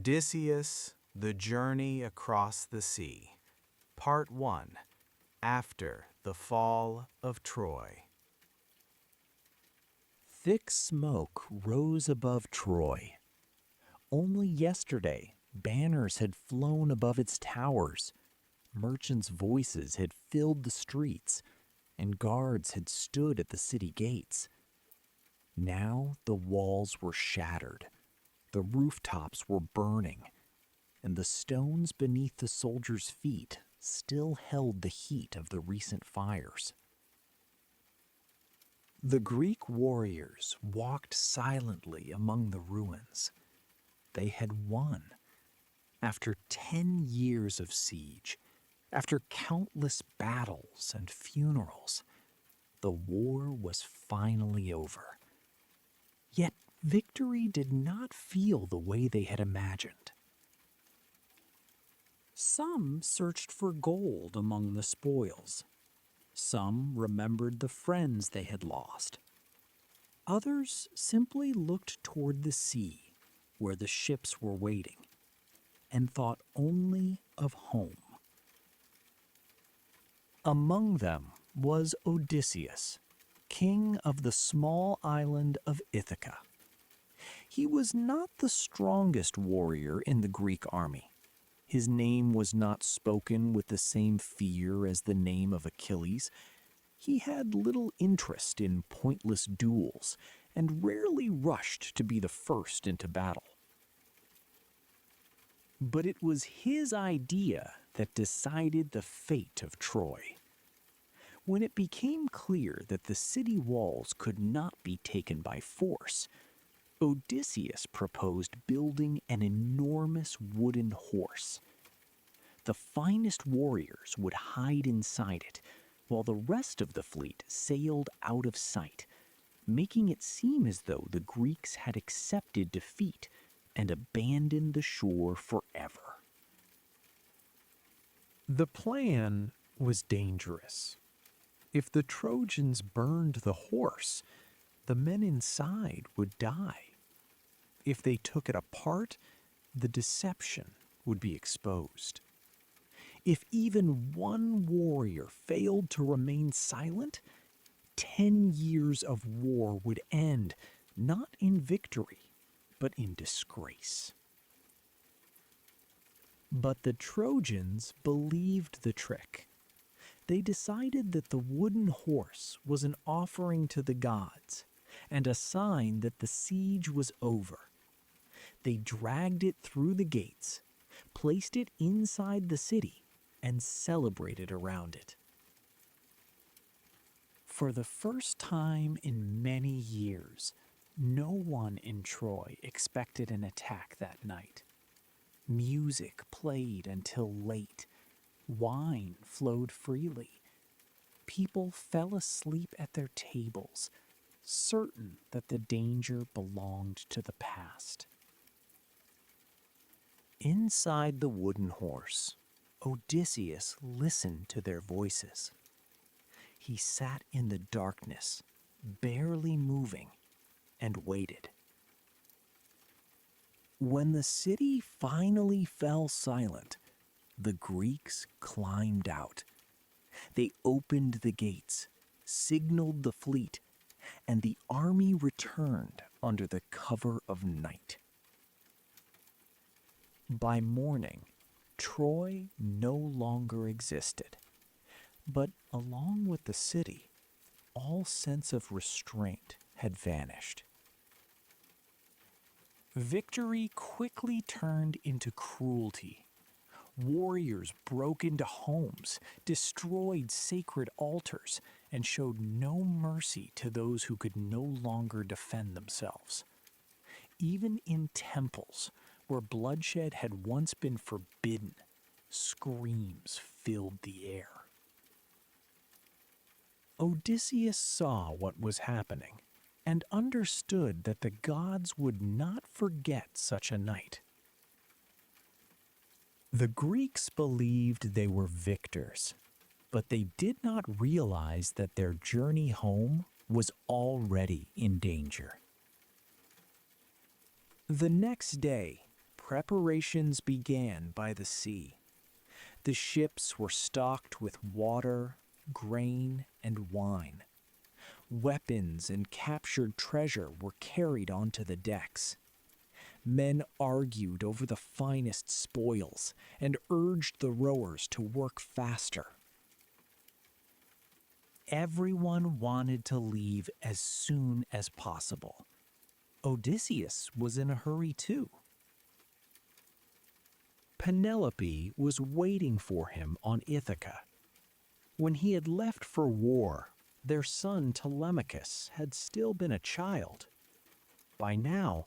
Odysseus, The Journey Across the Sea. Part 1. After the Fall of Troy. Thick smoke rose above Troy. Only yesterday, banners had flown above its towers, merchants' voices had filled the streets, and guards had stood at the city gates. Now the walls were shattered, the rooftops were burning, and the stones beneath the soldiers' feet still held the heat of the recent fires. The Greek warriors walked silently among the ruins. They had won. After 10 years of siege, after countless battles and funerals, the war was finally over. Yet victory did not feel the way they had imagined. Some searched for gold among the spoils. Some remembered the friends they had lost. Others simply looked toward the sea, where the ships were waiting, and thought only of home. Among them was Odysseus, king of the small island of Ithaca. He was not the strongest warrior in the Greek army. His name was not spoken with the same fear as the name of Achilles. He had little interest in pointless duels and rarely rushed to be the first into battle. But it was his idea that decided the fate of Troy. When it became clear that the city walls could not be taken by force, Odysseus proposed building an enormous wooden horse. The finest warriors would hide inside it, while the rest of the fleet sailed out of sight, making it seem as though the Greeks had accepted defeat and abandoned the shore forever. The plan was dangerous. If the Trojans burned the horse, the men inside would die. If they took it apart, the deception would be exposed. If even one warrior failed to remain silent, 10 years of war would end not in victory, but in disgrace. But the Trojans believed the trick. They decided that the wooden horse was an offering to the gods and a sign that the siege was over. They dragged it through the gates, placed it inside the city, and celebrated around it. For the first time in many years, no one in Troy expected an attack that night. Music played until late. Wine flowed freely. People fell asleep at their tables, certain that the danger belonged to the past. Inside the wooden horse, Odysseus listened to their voices. He sat in the darkness, barely moving, and waited. When the city finally fell silent, the Greeks climbed out. They opened the gates, signaled the fleet, and the army returned under the cover of night. By morning, Troy no longer existed, but along with the city, all sense of restraint had vanished. Victory quickly turned into cruelty. Warriors broke into homes, destroyed sacred altars, and showed no mercy to those who could no longer defend themselves. Even in temples, where bloodshed had once been forbidden, screams filled the air. Odysseus saw what was happening and understood that the gods would not forget such a night. The Greeks believed they were victors, but they did not realize that their journey home was already in danger. The next day, Preparations began by the sea. The ships were stocked with water, grain, and wine. Weapons and captured treasure were carried onto the decks. Men argued over the finest spoils and urged the rowers to work faster. Everyone wanted to leave as soon as possible. Odysseus was in a hurry too. Penelope was waiting for him on Ithaca. When he had left for war, their son Telemachus had still been a child. By now,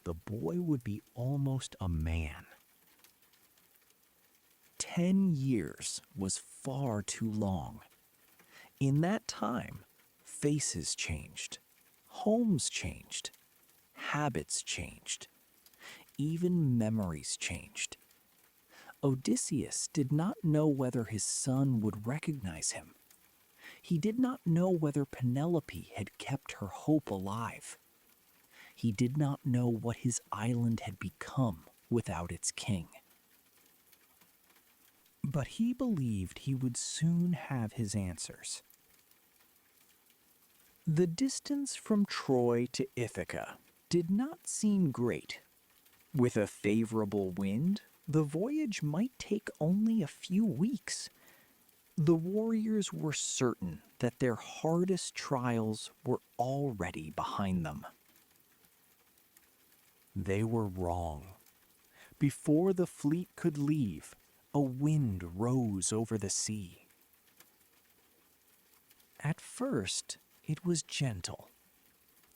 the boy would be almost a man. 10 years was far too long. In that time, faces changed, homes changed, habits changed, even memories changed. Odysseus did not know whether his son would recognize him. He did not know whether Penelope had kept her hope alive. He did not know what his island had become without its king. But he believed he would soon have his answers. The distance from Troy to Ithaca did not seem great. With a favorable wind, the voyage might take only a few weeks. The warriors were certain that their hardest trials were already behind them. They were wrong. Before the fleet could leave, a wind rose over the sea. At first, it was gentle.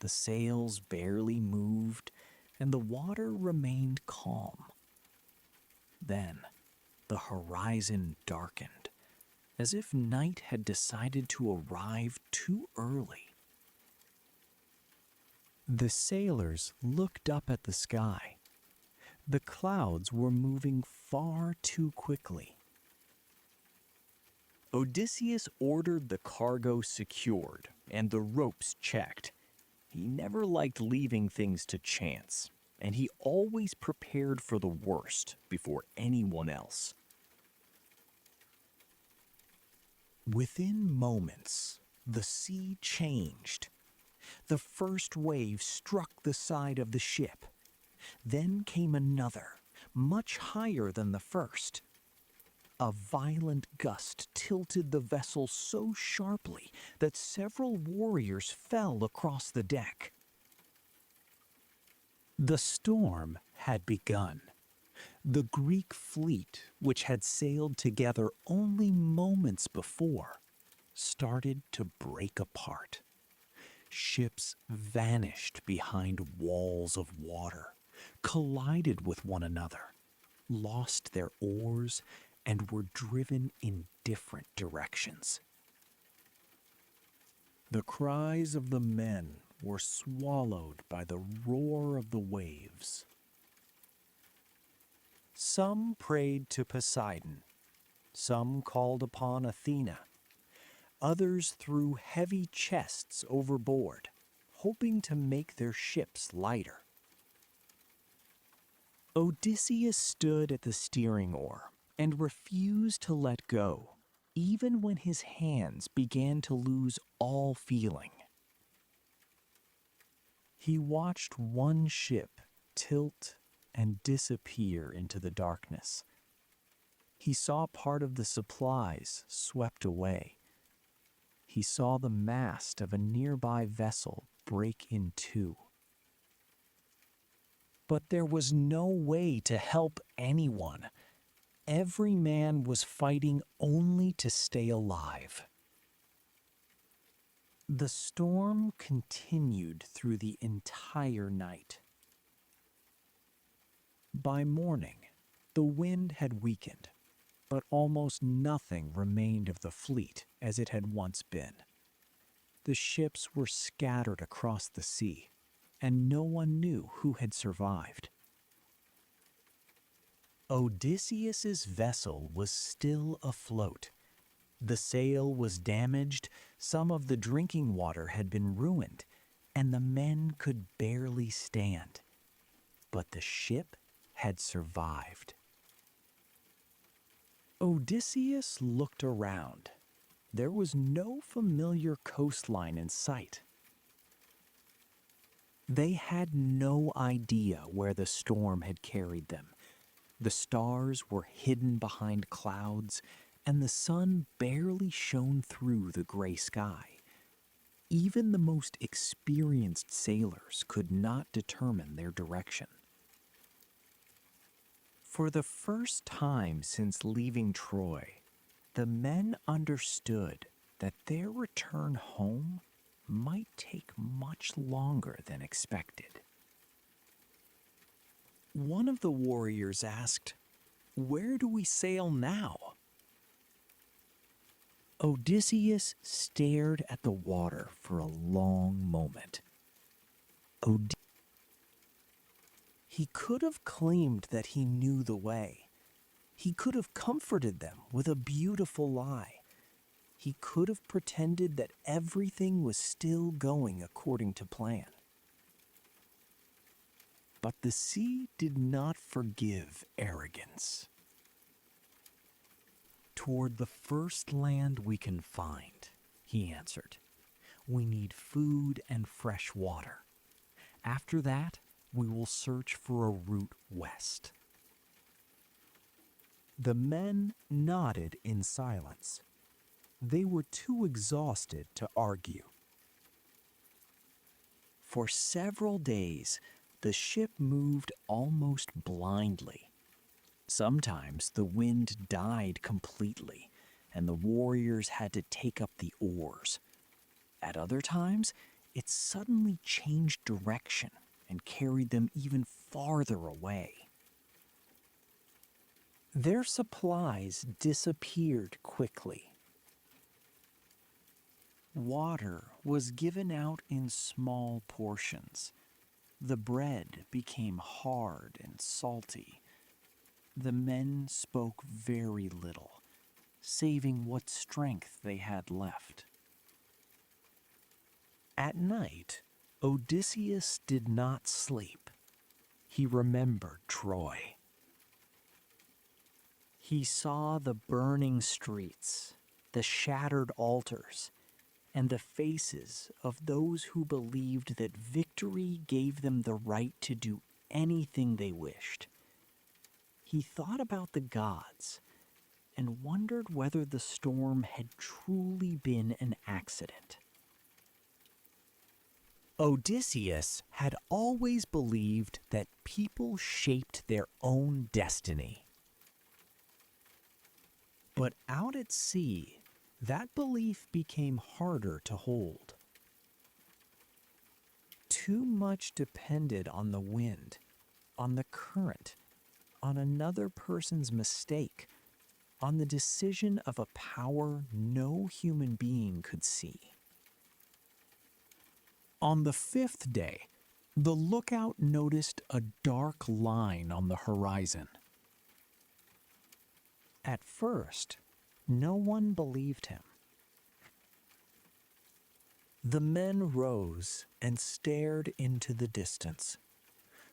The sails barely moved, and the water remained calm. Then, the horizon darkened, as if night had decided to arrive too early. The sailors looked up at the sky. The clouds were moving far too quickly. Odysseus ordered the cargo secured and the ropes checked. He never liked leaving things to chance, and he always prepared for the worst before anyone else. Within moments, the sea changed. The first wave struck the side of the ship. Then came another, much higher than the first. A violent gust tilted the vessel so sharply that several warriors fell across the deck. The storm had begun. The Greek fleet, which had sailed together only moments before, started to break apart. Ships vanished behind walls of water, collided with one another, lost their oars, and were driven in different directions. The cries of the men were swallowed by the roar of the waves. Some prayed to Poseidon, some called upon Athena. Others threw heavy chests overboard, hoping to make their ships lighter. Odysseus stood at the steering oar and refused to let go, even when his hands began to lose all feeling. He watched one ship tilt and disappear into the darkness. He saw part of the supplies swept away. He saw the mast of a nearby vessel break in two. But there was no way to help anyone. Every man was fighting only to stay alive. The storm continued through the entire night. By morning, the wind had weakened, but almost nothing remained of the fleet as it had once been. The ships were scattered across the sea, and no one knew who had survived. Odysseus's vessel was still afloat. The sail was damaged, some of the drinking water had been ruined, and the men could barely stand. But the ship had survived. Odysseus looked around. There was no familiar coastline in sight. They had no idea where the storm had carried them. The stars were hidden behind clouds, and the sun barely shone through the gray sky. Even the most experienced sailors could not determine their direction. For the first time since leaving Troy, the men understood that their return home might take much longer than expected. One of the warriors asked, "Where do we sail now?" Odysseus stared at the water for a long moment. He could have claimed that he knew the way. He could have comforted them with a beautiful lie. He could have pretended that everything was still going according to plan. But the sea did not forgive arrogance. "Toward the first land we can find," he answered. "We need food and fresh water. After that, we will search for a route west." The men nodded in silence. They were too exhausted to argue. For several days, the ship moved almost blindly. Sometimes the wind died completely, and the warriors had to take up the oars. At other times, it suddenly changed direction and carried them even farther away. Their supplies disappeared quickly. Water was given out in small portions. The bread became hard and salty. The men spoke very little, saving what strength they had left. At night, Odysseus did not sleep. He remembered Troy. He saw the burning streets, the shattered altars, and the faces of those who believed that victory gave them the right to do anything they wished. He thought about the gods and wondered whether the storm had truly been an accident. Odysseus had always believed that people shaped their own destiny. But out at sea, that belief became harder to hold. Too much depended on the wind, on the current, on another person's mistake, on the decision of a power no human being could see. On the fifth day, the lookout noticed a dark line on the horizon. At first, no one believed him. The men rose and stared into the distance.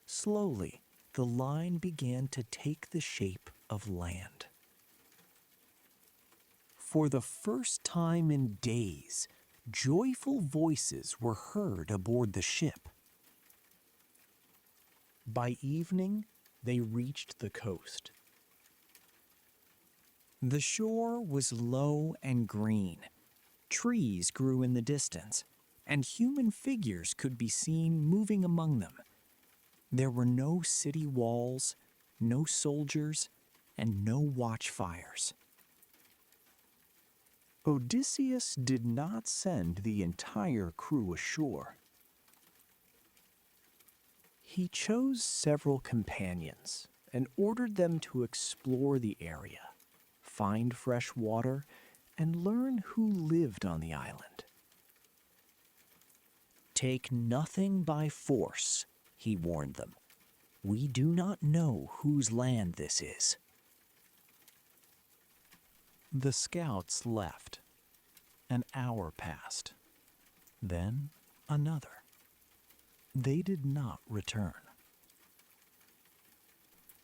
Slowly, the line began to take the shape of land. For the first time in days, joyful voices were heard aboard the ship. By evening, they reached the coast. The shore was low and green. Trees grew in the distance, and human figures could be seen moving among them. There were no city walls, no soldiers, and no watchfires. Odysseus did not send the entire crew ashore. He chose several companions and ordered them to explore the area, find fresh water, and learn who lived on the island. "Take nothing by force," he warned them. "We do not know whose land this is." The scouts left. An hour passed. Then another. They did not return.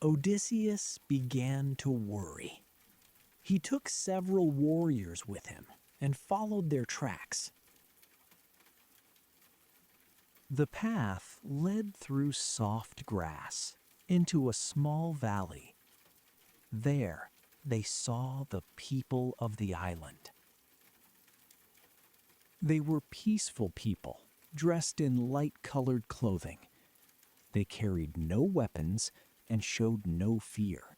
Odysseus began to worry. He took several warriors with him and followed their tracks. The path led through soft grass into a small valley. There, they saw the people of the island. They were peaceful people, dressed in light-colored clothing. They carried no weapons and showed no fear.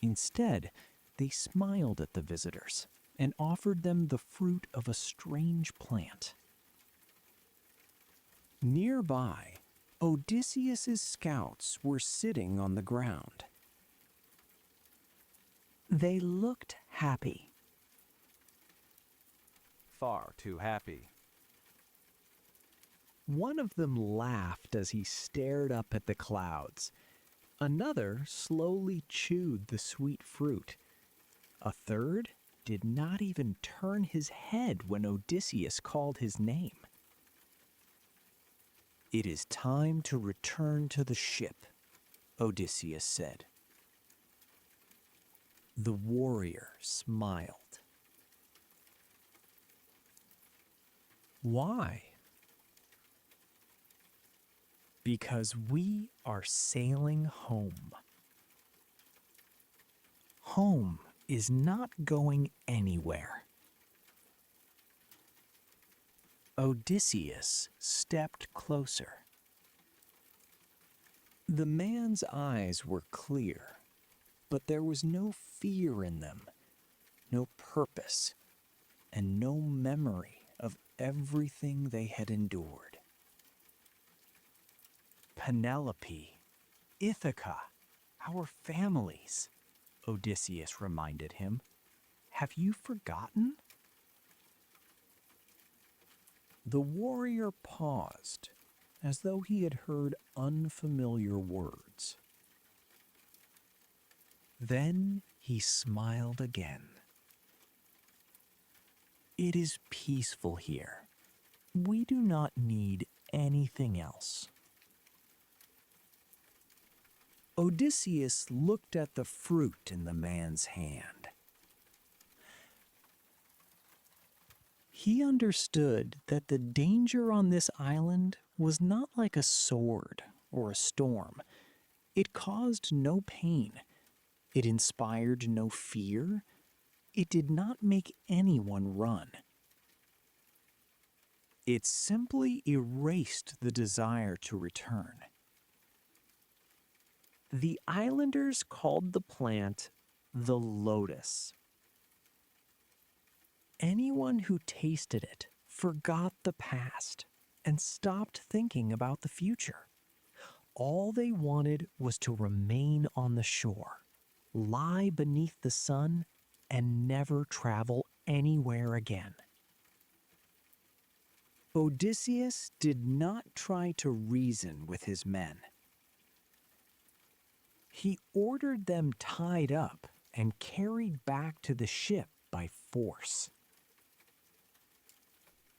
Instead, they smiled at the visitors and offered them the fruit of a strange plant. Nearby, Odysseus's scouts were sitting on the ground. They looked happy. Far too happy. One of them laughed as he stared up at the clouds. Another slowly chewed the sweet fruit. A third did not even turn his head when Odysseus called his name. "It is time to return to the ship," Odysseus said. The warrior smiled. "Why?" "Because we are sailing home." Home is not going anywhere. Odysseus stepped closer. The man's eyes were clear, but there was no fear in them, no purpose, and no memory of everything they had endured. "Penelope, Ithaca, our families," Odysseus reminded him. "Have you forgotten?" The warrior paused, as though he had heard unfamiliar words. Then he smiled again. "It is peaceful here. We do not need anything else." Odysseus looked at the fruit in the man's hand. He understood that the danger on this island was not like a sword or a storm. It caused no pain. It inspired no fear. It did not make anyone run. It simply erased the desire to return. The islanders called the plant the lotus. Anyone who tasted it forgot the past and stopped thinking about the future. All they wanted was to remain on the shore, lie beneath the sun, and never travel anywhere again. Odysseus did not try to reason with his men. He ordered them tied up and carried back to the ship by force.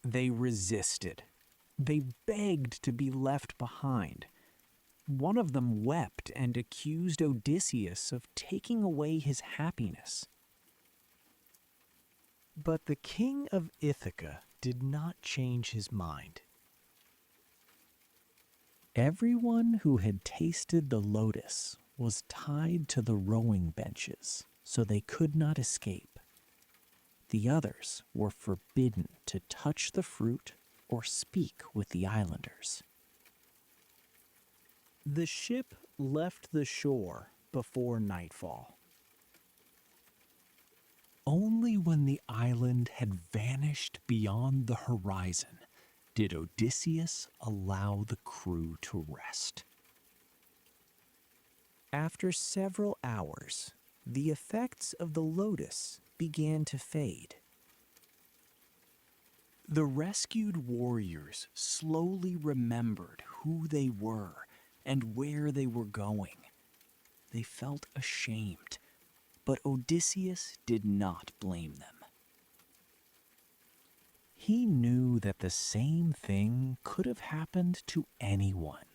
They resisted. They begged to be left behind. One of them wept and accused Odysseus of taking away his happiness. But the king of Ithaca did not change his mind. Everyone who had tasted the lotus was tied to the rowing benches, so they could not escape. The others were forbidden to touch the fruit or speak with the islanders. The ship left the shore before nightfall. Only when the island had vanished beyond the horizon did Odysseus allow the crew to rest. After several hours, the effects of the lotus began to fade. The rescued warriors slowly remembered who they were and where they were going. They felt ashamed, but Odysseus did not blame them. He knew that the same thing could have happened to anyone.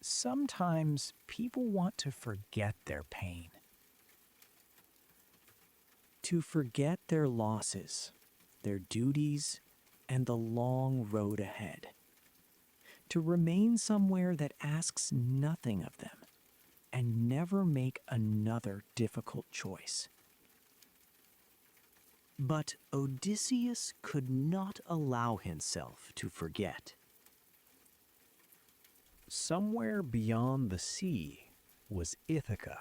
Sometimes people want to forget their pain, to forget their losses, their duties, and the long road ahead, to remain somewhere that asks nothing of them and never make another difficult choice. But Odysseus could not allow himself to forget. Somewhere beyond the sea was Ithaca.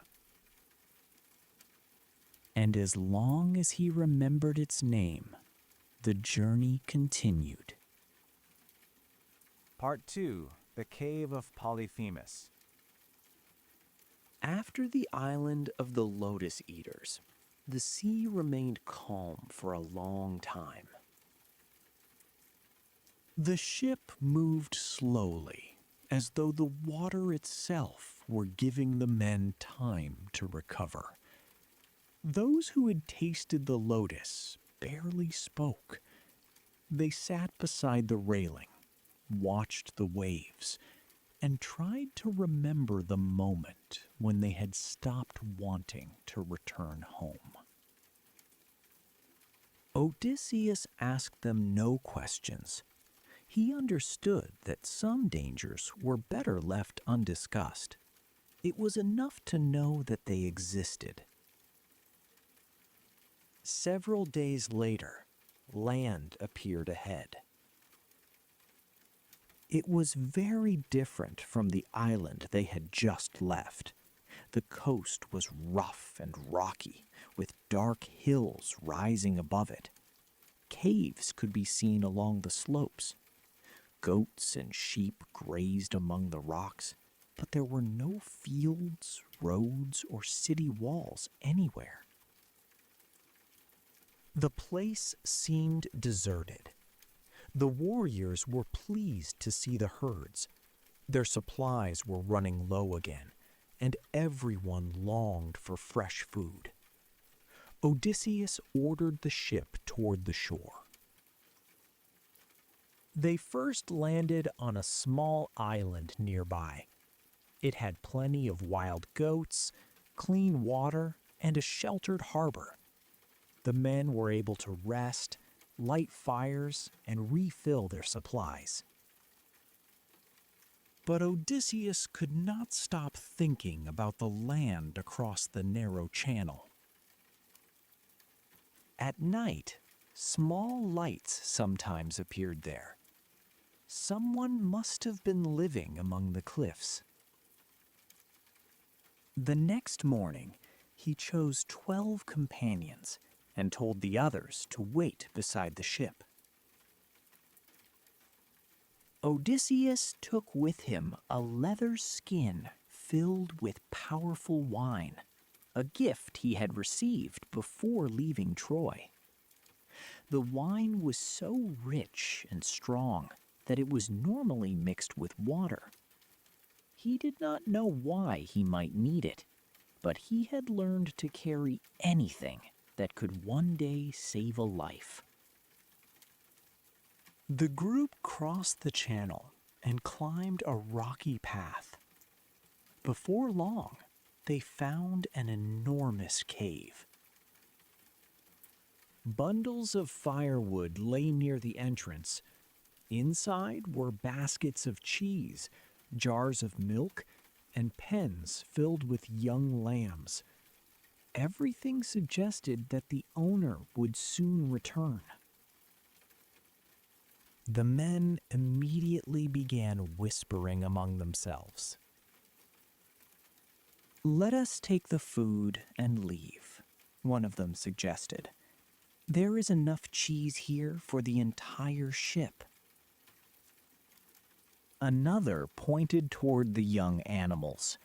And as long as he remembered its name, the journey continued. Part 2. The Cave of Polyphemus. After the island of the Lotus Eaters, the sea remained calm for a long time. The ship moved slowly, as though the water itself were giving the men time to recover. Those who had tasted the lotus barely spoke. They sat beside the railing, watched the waves, and tried to remember the moment when they had stopped wanting to return home. Odysseus asked them no questions. He understood that some dangers were better left undiscussed. It was enough to know that they existed. Several days later, land appeared ahead. It was very different from the island they had just left. The coast was rough and rocky, with dark hills rising above it. Caves could be seen along the slopes. Goats and sheep grazed among the rocks, but there were no fields, roads, or city walls anywhere. The place seemed deserted. The warriors were pleased to see the herds. Their supplies were running low again, and everyone longed for fresh food. Odysseus ordered the ship toward the shore. They first landed on a small island nearby. It had plenty of wild goats, clean water, and a sheltered harbor. The men were able to rest, light fires, and refill their supplies. But Odysseus could not stop thinking about the land across the narrow channel. At night, small lights sometimes appeared there. Someone must have been living among the cliffs. The next morning, he chose 12 companions and told the others to wait beside the ship. Odysseus took with him a leather skin filled with powerful wine, a gift he had received before leaving Troy. The wine was so rich and strong that it was normally mixed with water. He did not know why he might need it, but he had learned to carry anything that could one day save a life. The group crossed the channel and climbed a rocky path. Before long, they found an enormous cave. Bundles of firewood lay near the entrance. Inside were baskets of cheese, jars of milk, and pens filled with young lambs. Everything suggested that the owner would soon return. The men immediately began whispering among themselves. "Let us take the food and leave," one of them suggested. "There is enough cheese here for the entire ship." Another pointed toward the young animals.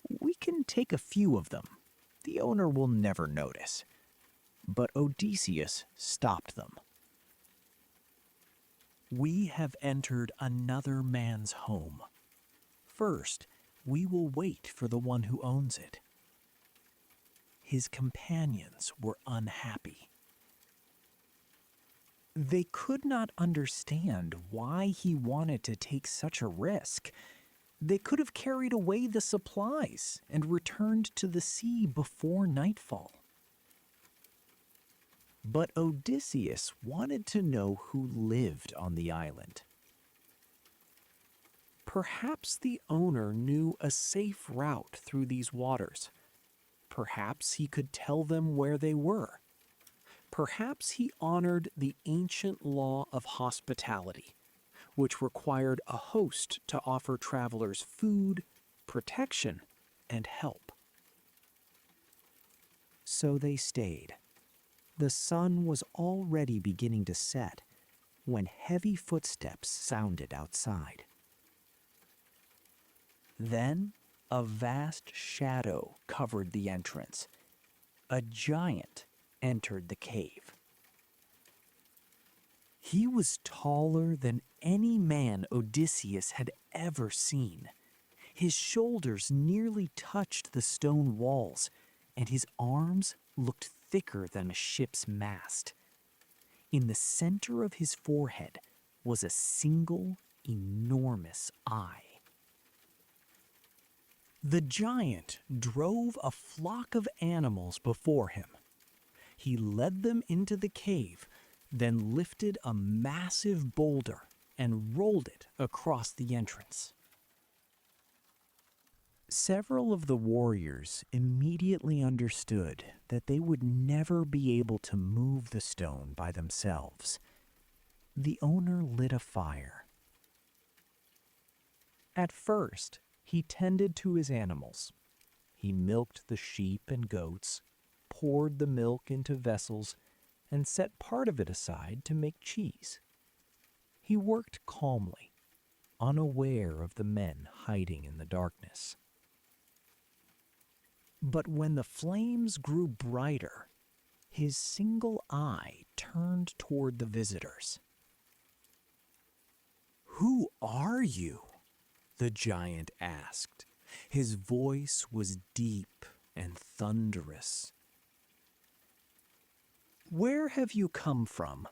"We can take a few of them. The owner will never notice." But Odysseus stopped them. "We have entered another man's home. First, we will wait for the one who owns it." His companions were unhappy. They could not understand why he wanted to take such a risk. They could have carried away the supplies and returned to the sea before nightfall. But Odysseus wanted to know who lived on the island. Perhaps the owner knew a safe route through these waters. Perhaps he could tell them where they were. Perhaps he honored the ancient law of hospitality, which required a host to offer travelers food, protection, and help. So they stayed. The sun was already beginning to set when heavy footsteps sounded outside. Then a vast shadow covered the entrance. A giant entered the cave. He was taller than any man Odysseus had ever seen. His shoulders nearly touched the stone walls, and his arms looked thicker than a ship's mast. In the center of his forehead was a single, enormous eye. The giant drove a flock of animals before him. He led them into the cave, then lifted a massive boulder and rolled it across the entrance. Several of the warriors immediately understood that they would never be able to move the stone by themselves. The owner lit a fire. At first, he tended to his animals. He milked the sheep and goats, poured the milk into vessels, and set part of it aside to make cheese. He worked calmly, unaware of the men hiding in the darkness. But when the flames grew brighter, his single eye turned toward the visitors. "Who are you?" the giant asked. His voice was deep and thunderous. "Where have you come from?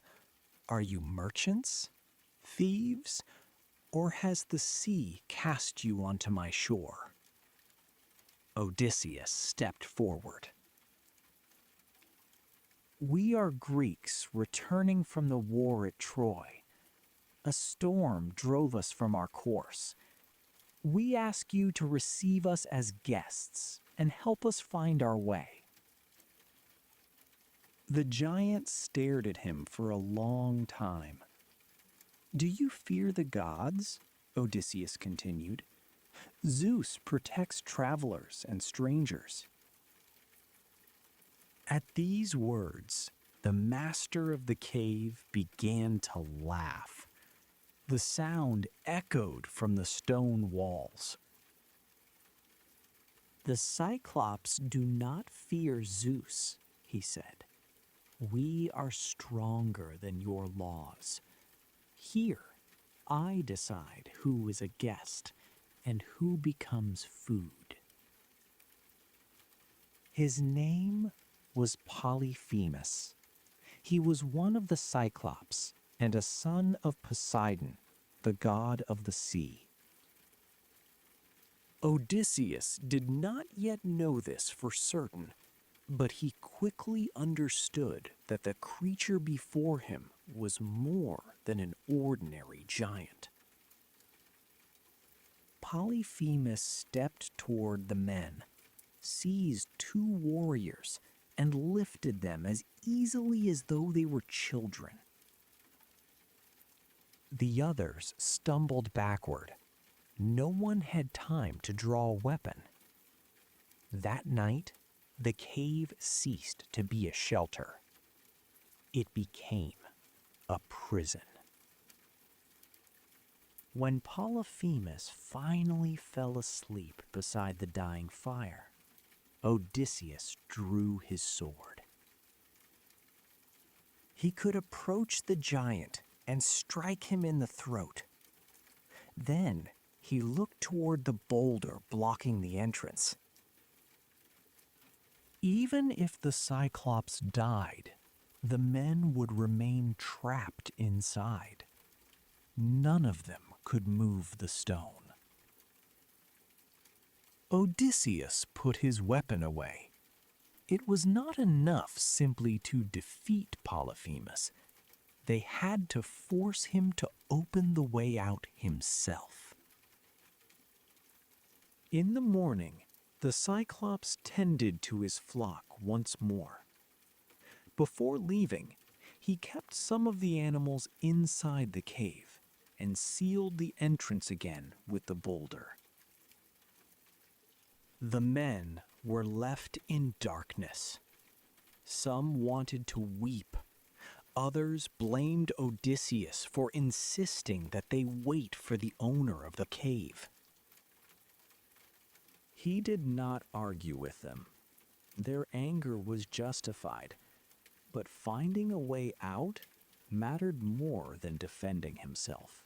Are you merchants, thieves, or has the sea cast you onto my shore?" Odysseus stepped forward. "We are Greeks returning from the war at Troy. A storm drove us from our course. We ask you to receive us as guests and help us find our way." The giant stared at him for a long time. "Do you fear the gods?" Odysseus continued. "Zeus protects travelers and strangers." At these words, the master of the cave began to laugh. The sound echoed from the stone walls. "The Cyclops do not fear Zeus," he said. "We are stronger than your laws. Here, I decide who is a guest and who becomes food." His name was Polyphemus. He was one of the Cyclops and a son of Poseidon, the god of the sea. Odysseus did not yet know this for certain, but he quickly understood that the creature before him was more than an ordinary giant. Polyphemus stepped toward the men, seized two warriors, and lifted them as easily as though they were children. The others stumbled backward. No one had time to draw a weapon. That night, the cave ceased to be a shelter. It became a prison. When Polyphemus finally fell asleep beside the dying fire, Odysseus drew his sword. He could approach the giant and strike him in the throat. Then he looked toward the boulder blocking the entrance. Even if the Cyclops died, the men would remain trapped inside. None of them could move the stone. Odysseus put his weapon away. It was not enough simply to defeat Polyphemus. They had to force him to open the way out himself. In the morning, the Cyclops tended to his flock once more. Before leaving, he kept some of the animals inside the cave and sealed the entrance again with the boulder. The men were left in darkness. Some wanted to weep. Others blamed Odysseus for insisting that they wait for the owner of the cave. He did not argue with them. Their anger was justified, but finding a way out mattered more than defending himself.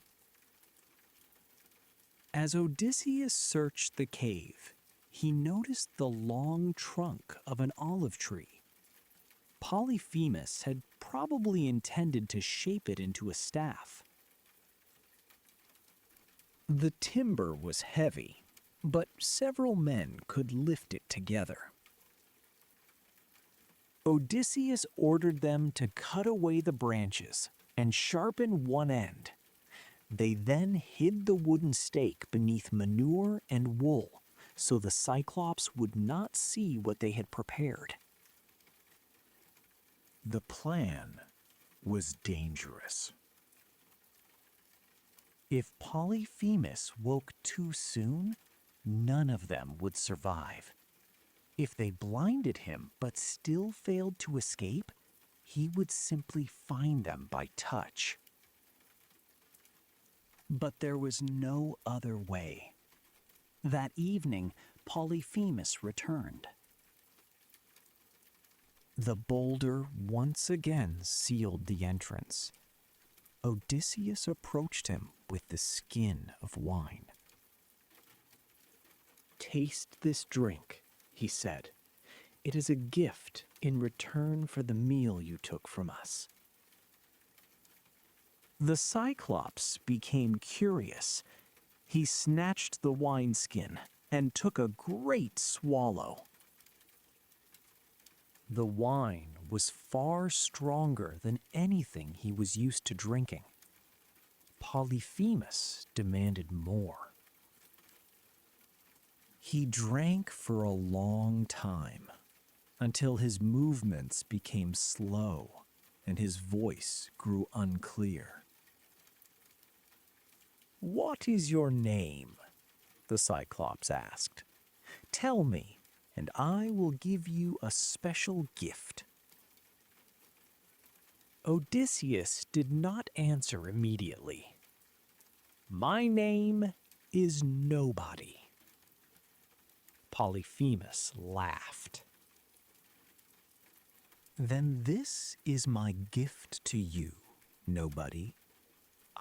As Odysseus searched the cave, he noticed the long trunk of an olive tree. Polyphemus had probably intended to shape it into a staff. The timber was heavy, but several men could lift it together. Odysseus ordered them to cut away the branches and sharpen one end. They then hid the wooden stake beneath manure and wool so the Cyclops would not see what they had prepared. The plan was dangerous. If Polyphemus woke too soon, none of them would survive. If they blinded him but still failed to escape, he would simply find them by touch. But there was no other way. That evening, Polyphemus returned. The boulder once again sealed the entrance. Odysseus approached him with the skin of wine. "Taste this drink," he said. "It is a gift in return for the meal you took from us." The Cyclops became curious. He snatched the wineskin and took a great swallow. The wine was far stronger than anything he was used to drinking. Polyphemus demanded more. He drank for a long time, until his movements became slow and his voice grew unclear. "What is your name?" the Cyclops asked. "Tell me, and I will give you a special gift." Odysseus did not answer immediately. "My name is Nobody." Polyphemus laughed. "Then this is my gift to you, Nobody.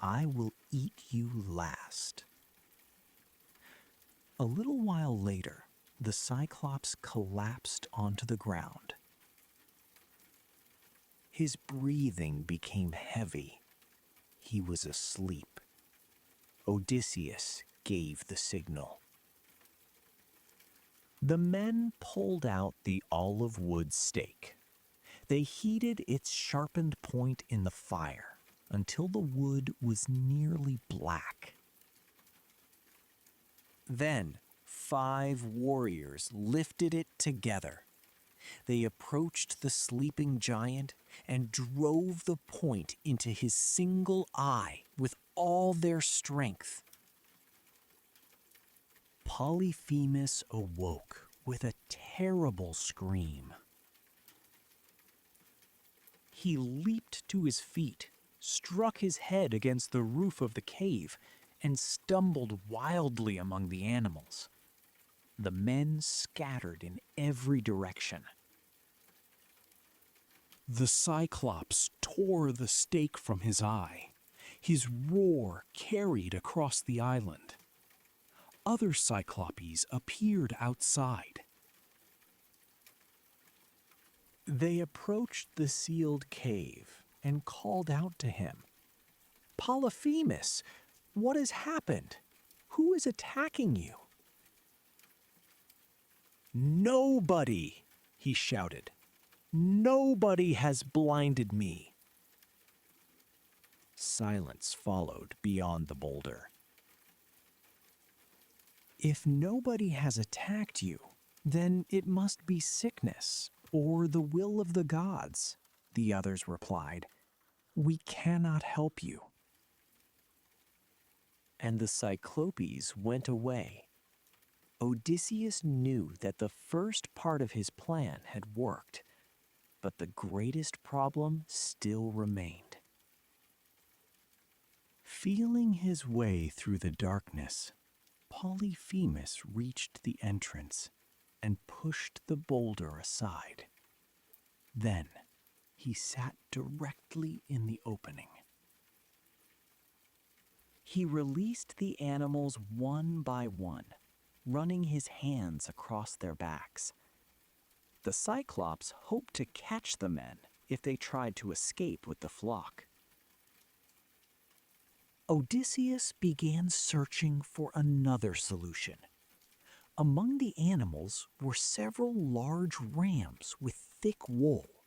I will eat you last." A little while later, the Cyclops collapsed onto the ground. His breathing became heavy. He was asleep. Odysseus gave the signal. The men pulled out the olive wood stake. They heated its sharpened point in the fire until the wood was nearly black. Then 5 warriors lifted it together. They approached the sleeping giant and drove the point into his single eye with all their strength. Polyphemus awoke with a terrible scream. He leaped to his feet, struck his head against the roof of the cave, and stumbled wildly among the animals. The men scattered in every direction. The Cyclops tore the stake from his eye. His roar carried across the island. Other Cyclopes appeared outside. They approached the sealed cave and called out to him. "Polyphemus, what has happened? Who is attacking you?" "Nobody!" he shouted. "Nobody has blinded me." Silence followed beyond the boulder. "If nobody has attacked you, then it must be sickness or the will of the gods," the others replied. "We cannot help you." And the Cyclopes went away. Odysseus knew that the first part of his plan had worked, but the greatest problem still remained. Feeling his way through the darkness, Polyphemus reached the entrance and pushed the boulder aside. Then he sat directly in the opening. He released the animals one by one, running his hands across their backs. The Cyclops hoped to catch the men if they tried to escape with the flock. Odysseus began searching for another solution. Among the animals were several large rams with thick wool.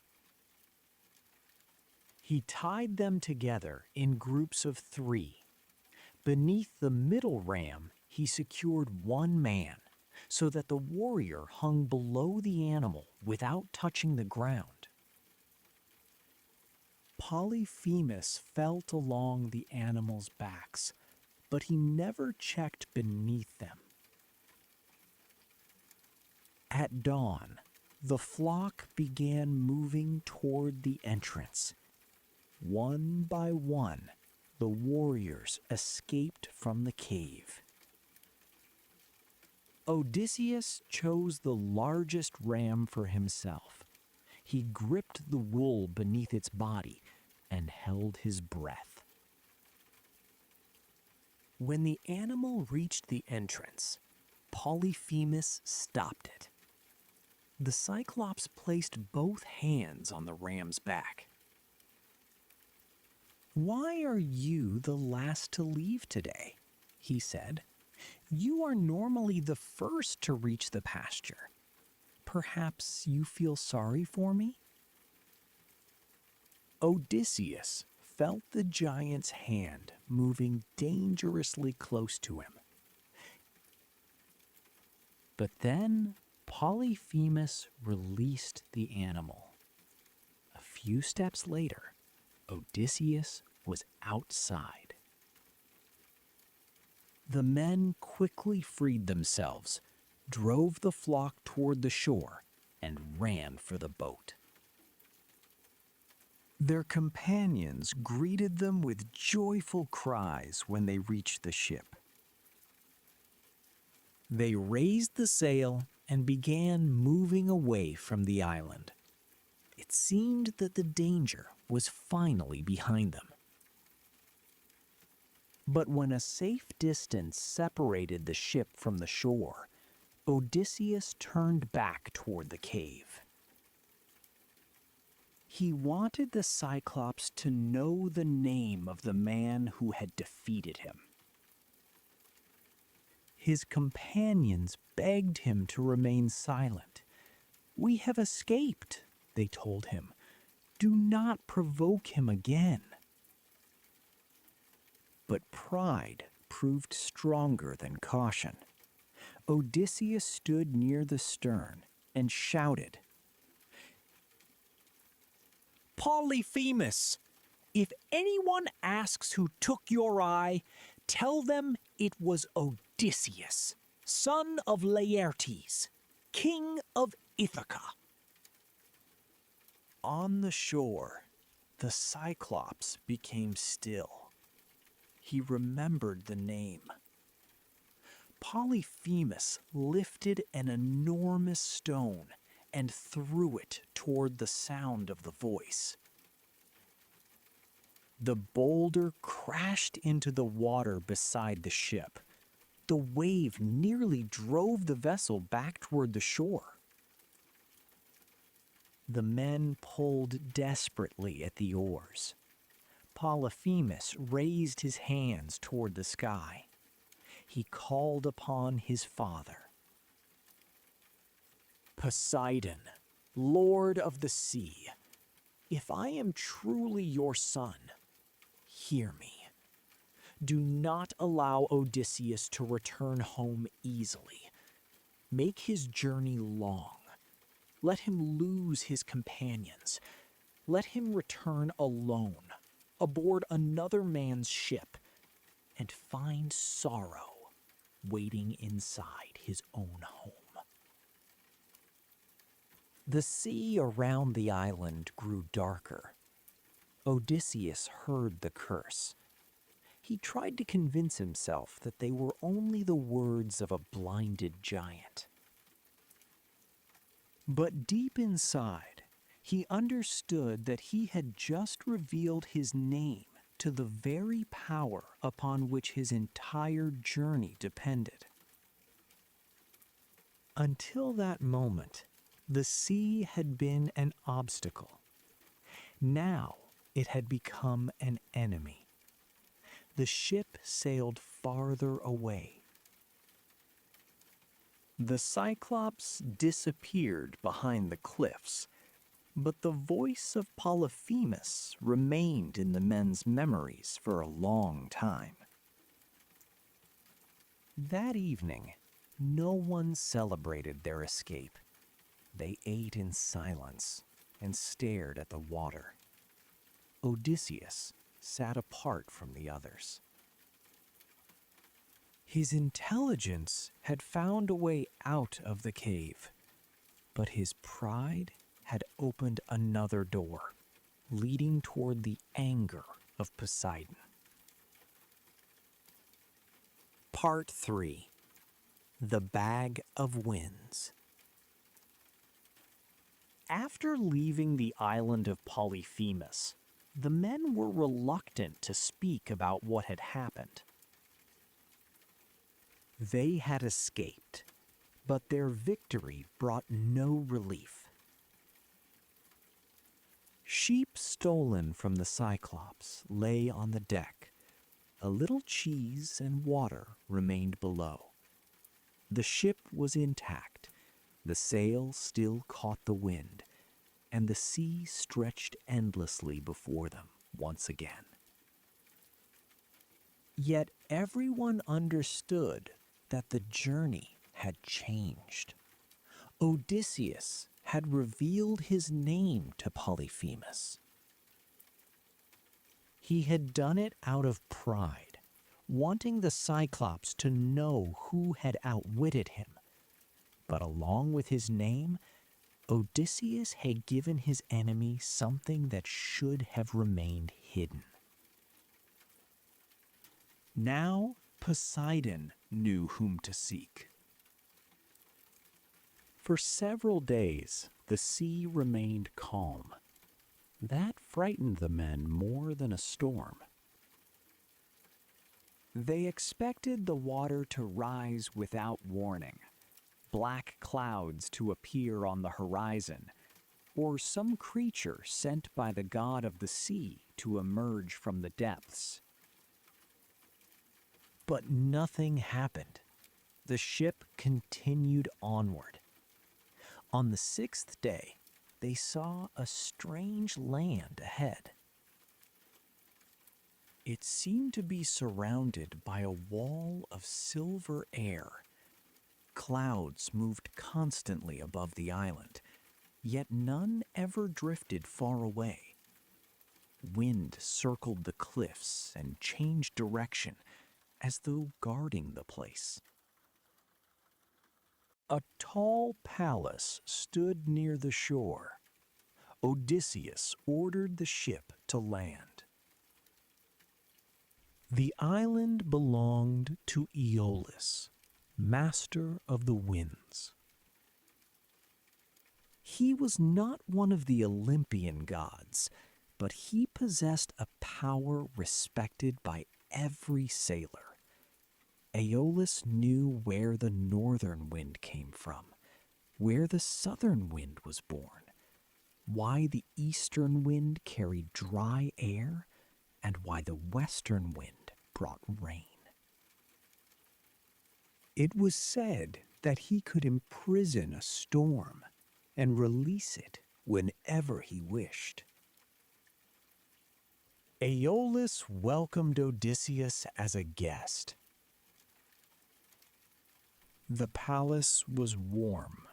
He tied them together in groups of 3. Beneath the middle ram, he secured one man, so that the warrior hung below the animal without touching the ground. Polyphemus felt along the animals' backs, but he never checked beneath them. At dawn, the flock began moving toward the entrance. One by one, the warriors escaped from the cave. Odysseus chose the largest ram for himself. He gripped the wool beneath its body and held his breath. When the animal reached the entrance, Polyphemus stopped it. The Cyclops placed both hands on the ram's back. "Why are you the last to leave today?" he said. "You are normally the first to reach the pasture. Perhaps you feel sorry for me?" Odysseus felt the giant's hand moving dangerously close to him. But then Polyphemus released the animal. A few steps later, Odysseus was outside. The men quickly freed themselves, drove the flock toward the shore, and ran for the boat. Their companions greeted them with joyful cries when they reached the ship. They raised the sail and began moving away from the island. It seemed that the danger was finally behind them. But when a safe distance separated the ship from the shore, Odysseus turned back toward the cave. He wanted the Cyclops to know the name of the man who had defeated him. His companions begged him to remain silent. "We have escaped," they told him. "Do not provoke him again." But pride proved stronger than caution. Odysseus stood near the stern and shouted, "Polyphemus, if anyone asks who took your eye, tell them it was Odysseus, son of Laertes, king of Ithaca." On the shore, the Cyclops became still. He remembered the name. Polyphemus lifted an enormous stone and threw it toward the sound of the voice. The boulder crashed into the water beside the ship. The wave nearly drove the vessel back toward the shore. The men pulled desperately at the oars. Polyphemus raised his hands toward the sky. He called upon his father. Poseidon, Lord of the sea, if I am truly your son, hear me. Do not allow Odysseus to return home easily. Make his journey long. Let him lose his companions. Let him return alone, aboard another man's ship, and find sorrow waiting inside his own home. The sea around the island grew darker. Odysseus heard the curse. He tried to convince himself that they were only the words of a blinded giant. But deep inside, he understood that he had just revealed his name to the very power upon which his entire journey depended. Until that moment, the sea had been an obstacle. Now it had become an enemy. The ship sailed farther away. The Cyclops disappeared behind the cliffs, but the voice of Polyphemus remained in the men's memories for a long time. That evening, no one celebrated their escape. They ate in silence and stared at the water. Odysseus sat apart from the others. His intelligence had found a way out of the cave, but his pride had opened another door, leading toward the anger of Poseidon. Part 3. The Bag of Winds. After leaving the island of Polyphemus, the men were reluctant to speak about what had happened. They had escaped, but their victory brought no relief. Sheep stolen from the Cyclops lay on the deck. A little cheese and water remained below. The ship was intact. The sail still caught the wind, and the sea stretched endlessly before them once again. Yet everyone understood that the journey had changed. Odysseus had revealed his name to Polyphemus. He had done it out of pride, wanting the Cyclops to know who had outwitted him. But along with his name, Odysseus had given his enemy something that should have remained hidden. Now Poseidon knew whom to seek. For several days, the sea remained calm. That frightened the men more than a storm. They expected the water to rise without warning, black clouds to appear on the horizon, or some creature sent by the god of the sea to emerge from the depths. But nothing happened. The ship continued onward. On the 6th day, they saw a strange land ahead. It seemed to be surrounded by a wall of silver air. Clouds moved constantly above the island, yet none ever drifted far away. Wind circled the cliffs and changed direction, as though guarding the place. A tall palace stood near the shore. Odysseus ordered the ship to land. The island belonged to Aeolus, master of the winds. He was not one of the Olympian gods, but he possessed a power respected by every sailor. Aeolus knew where the northern wind came from, where the southern wind was born, why the eastern wind carried dry air, and why the western wind brought rain. It was said that he could imprison a storm and release it whenever he wished. Aeolus welcomed Odysseus as a guest. The palace was warm.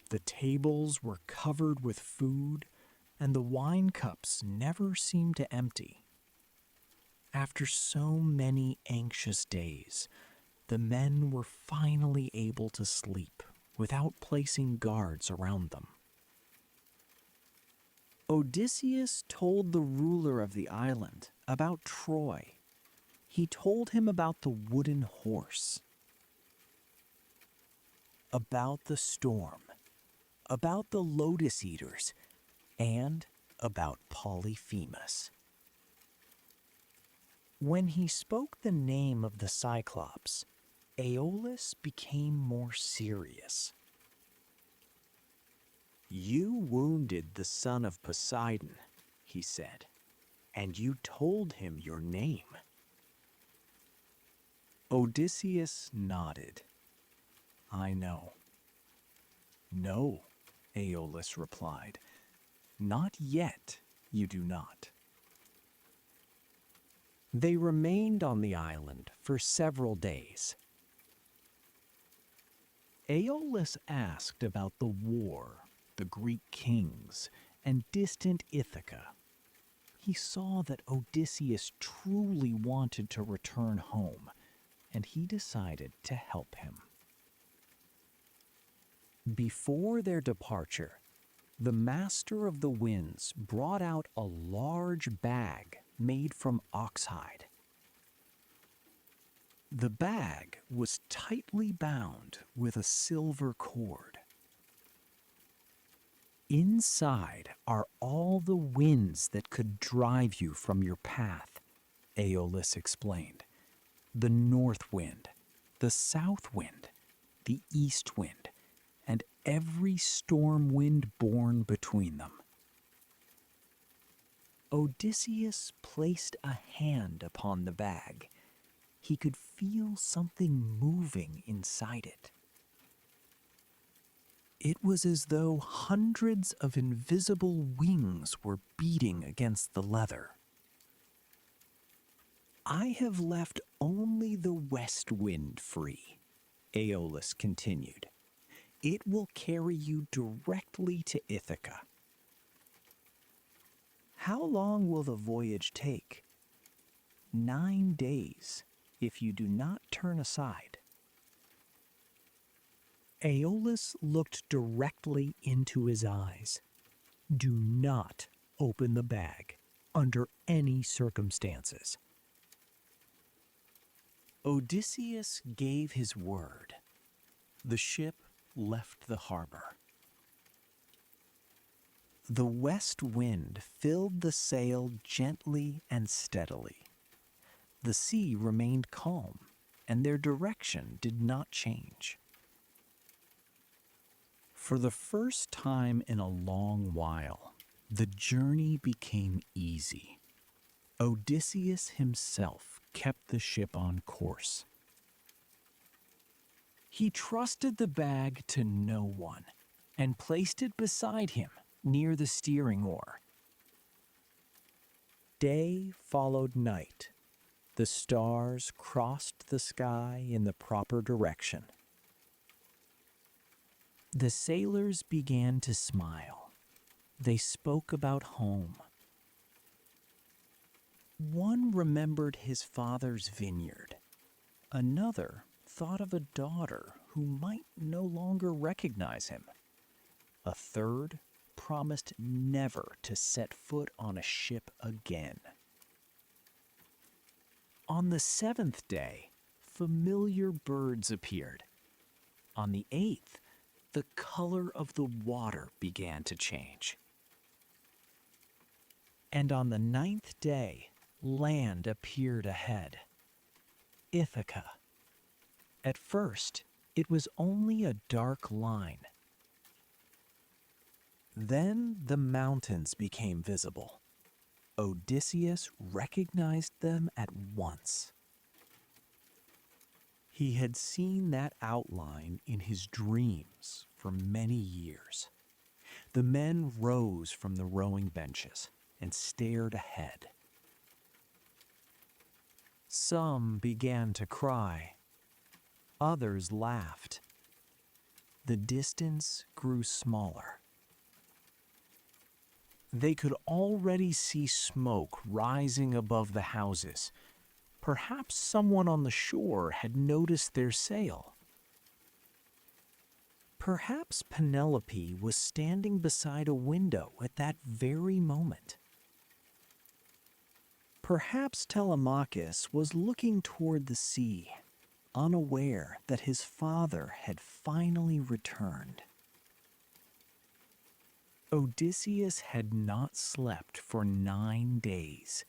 The tables were covered with food, and the wine cups never seemed to empty. After so many anxious days, the men were finally able to sleep without placing guards around them. Odysseus told the ruler of the island about Troy. He told him about the wooden horse, about the storm, about the lotus eaters, and about Polyphemus. When he spoke the name of the Cyclops, Aeolus became more serious. "You wounded the son of Poseidon," he said, "and you told him your name." Odysseus nodded. "I know." "No," Aeolus replied. "Not yet, you do not." They remained on the island for several days. Aeolus asked about the war, the Greek kings, and distant Ithaca. He saw that Odysseus truly wanted to return home, and he decided to help him. Before their departure, the Master of the Winds brought out a large bag made from oxhide. The bag was tightly bound with a silver cord. "Inside are all the winds that could drive you from your path," Aeolus explained. "The north wind, the south wind, the east wind, and every storm wind born between them." Odysseus placed a hand upon the bag. He could feel something moving inside it. It was as though hundreds of invisible wings were beating against the leather. "I have left only the west wind free," Aeolus continued. "It will carry you directly to Ithaca." "How long will the voyage take?" 9 days, if you do not turn aside." Aeolus looked directly into his eyes. "Do not open the bag under any circumstances." Odysseus gave his word. The ship left the harbor. The west wind filled the sail gently and steadily. The sea remained calm, and their direction did not change. For the first time in a long while, the journey became easy. Odysseus himself kept the ship on course. He trusted the bag to no one and placed it beside him near the steering oar. Day followed night. The stars crossed the sky in the proper direction. The sailors began to smile. They spoke about home. One remembered his father's vineyard. Another thought of a daughter who might no longer recognize him. A third promised never to set foot on a ship again. On the 7th day, familiar birds appeared. On the 8th, the color of the water began to change. And on the 9th day, land appeared ahead. Ithaca. At first, it was only a dark line. Then the mountains became visible. Odysseus recognized them at once. He had seen that outline in his dreams for many years. The men rose from the rowing benches and stared ahead. Some began to cry. Others laughed. The distance grew smaller. They could already see smoke rising above the houses. Perhaps someone on the shore had noticed their sail. Perhaps Penelope was standing beside a window at that very moment. Perhaps Telemachus was looking toward the sea, unaware that his father had finally returned. Odysseus had not slept for 9 days.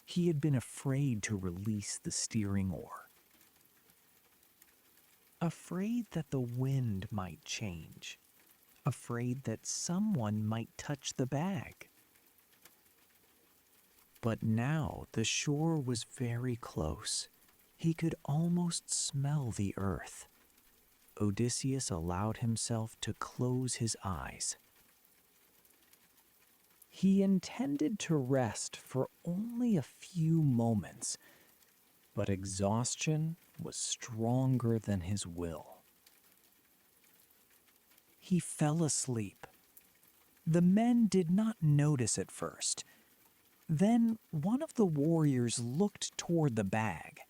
He had been afraid to release the steering oar. Afraid that the wind might change. Afraid that someone might touch the bag. But now the shore was very close. He could almost smell the earth. Odysseus allowed himself to close his eyes. He intended to rest for only a few moments, but exhaustion was stronger than his will. He fell asleep. The men did not notice at first. Then one of the warriors looked toward the bag.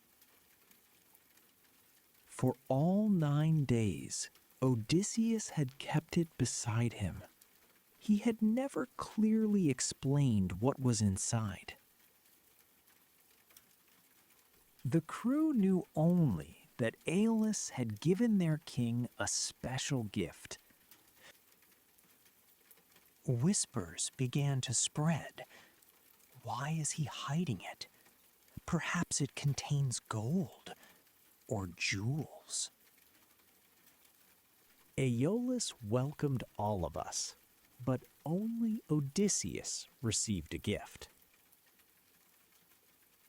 For all 9 days, Odysseus had kept it beside him. He had never clearly explained what was inside. The crew knew only that Aeolus had given their king a special gift. Whispers began to spread. Why is he hiding it? Perhaps it contains gold or jewels. Aeolus welcomed all of us, but only Odysseus received a gift.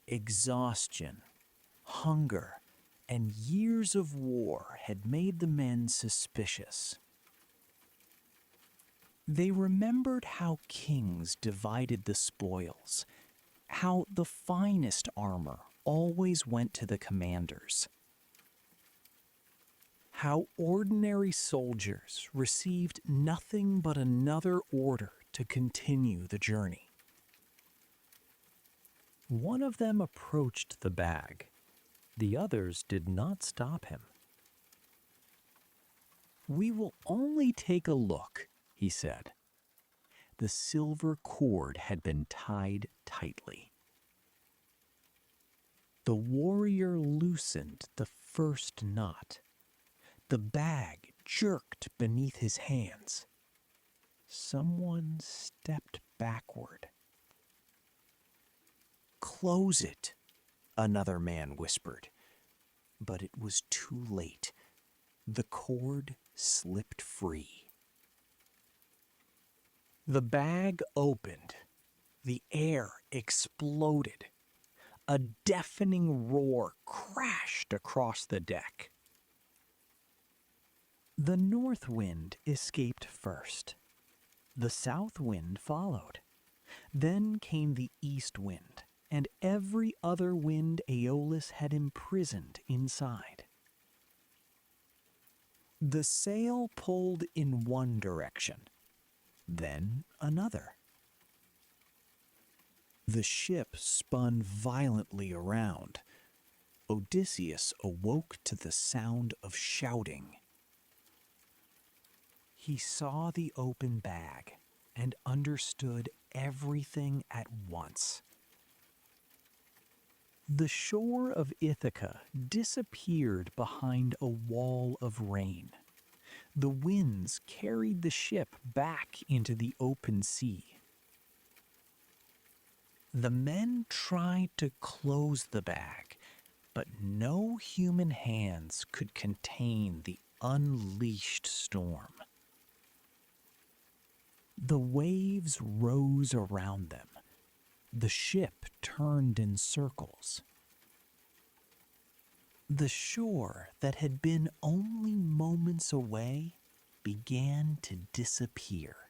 Exhaustion, hunger, and years of war had made the men suspicious. They remembered how kings divided the spoils, how the finest armor always went to the commanders, how ordinary soldiers received nothing but another order to continue the journey. One of them approached the bag. The others did not stop him. "We will only take a look," he said. The silver cord had been tied tightly. The warrior loosened the first knot. The bag jerked beneath his hands. Someone stepped backward. "Close it," another man whispered. But it was too late. The cord slipped free. The bag opened. The air exploded. A deafening roar crashed across the deck. The north wind escaped first. The south wind followed. Then came the east wind, and every other wind Aeolus had imprisoned inside. The sail pulled in one direction, then another. The ship spun violently around. Odysseus awoke to the sound of shouting. He saw the open bag and understood everything at once. The shore of Ithaca disappeared behind a wall of rain. The winds carried the ship back into the open sea. The men tried to close the bag, but no human hands could contain the unleashed storm. The waves rose around them. The ship turned in circles. The shore that had been only moments away began to disappear.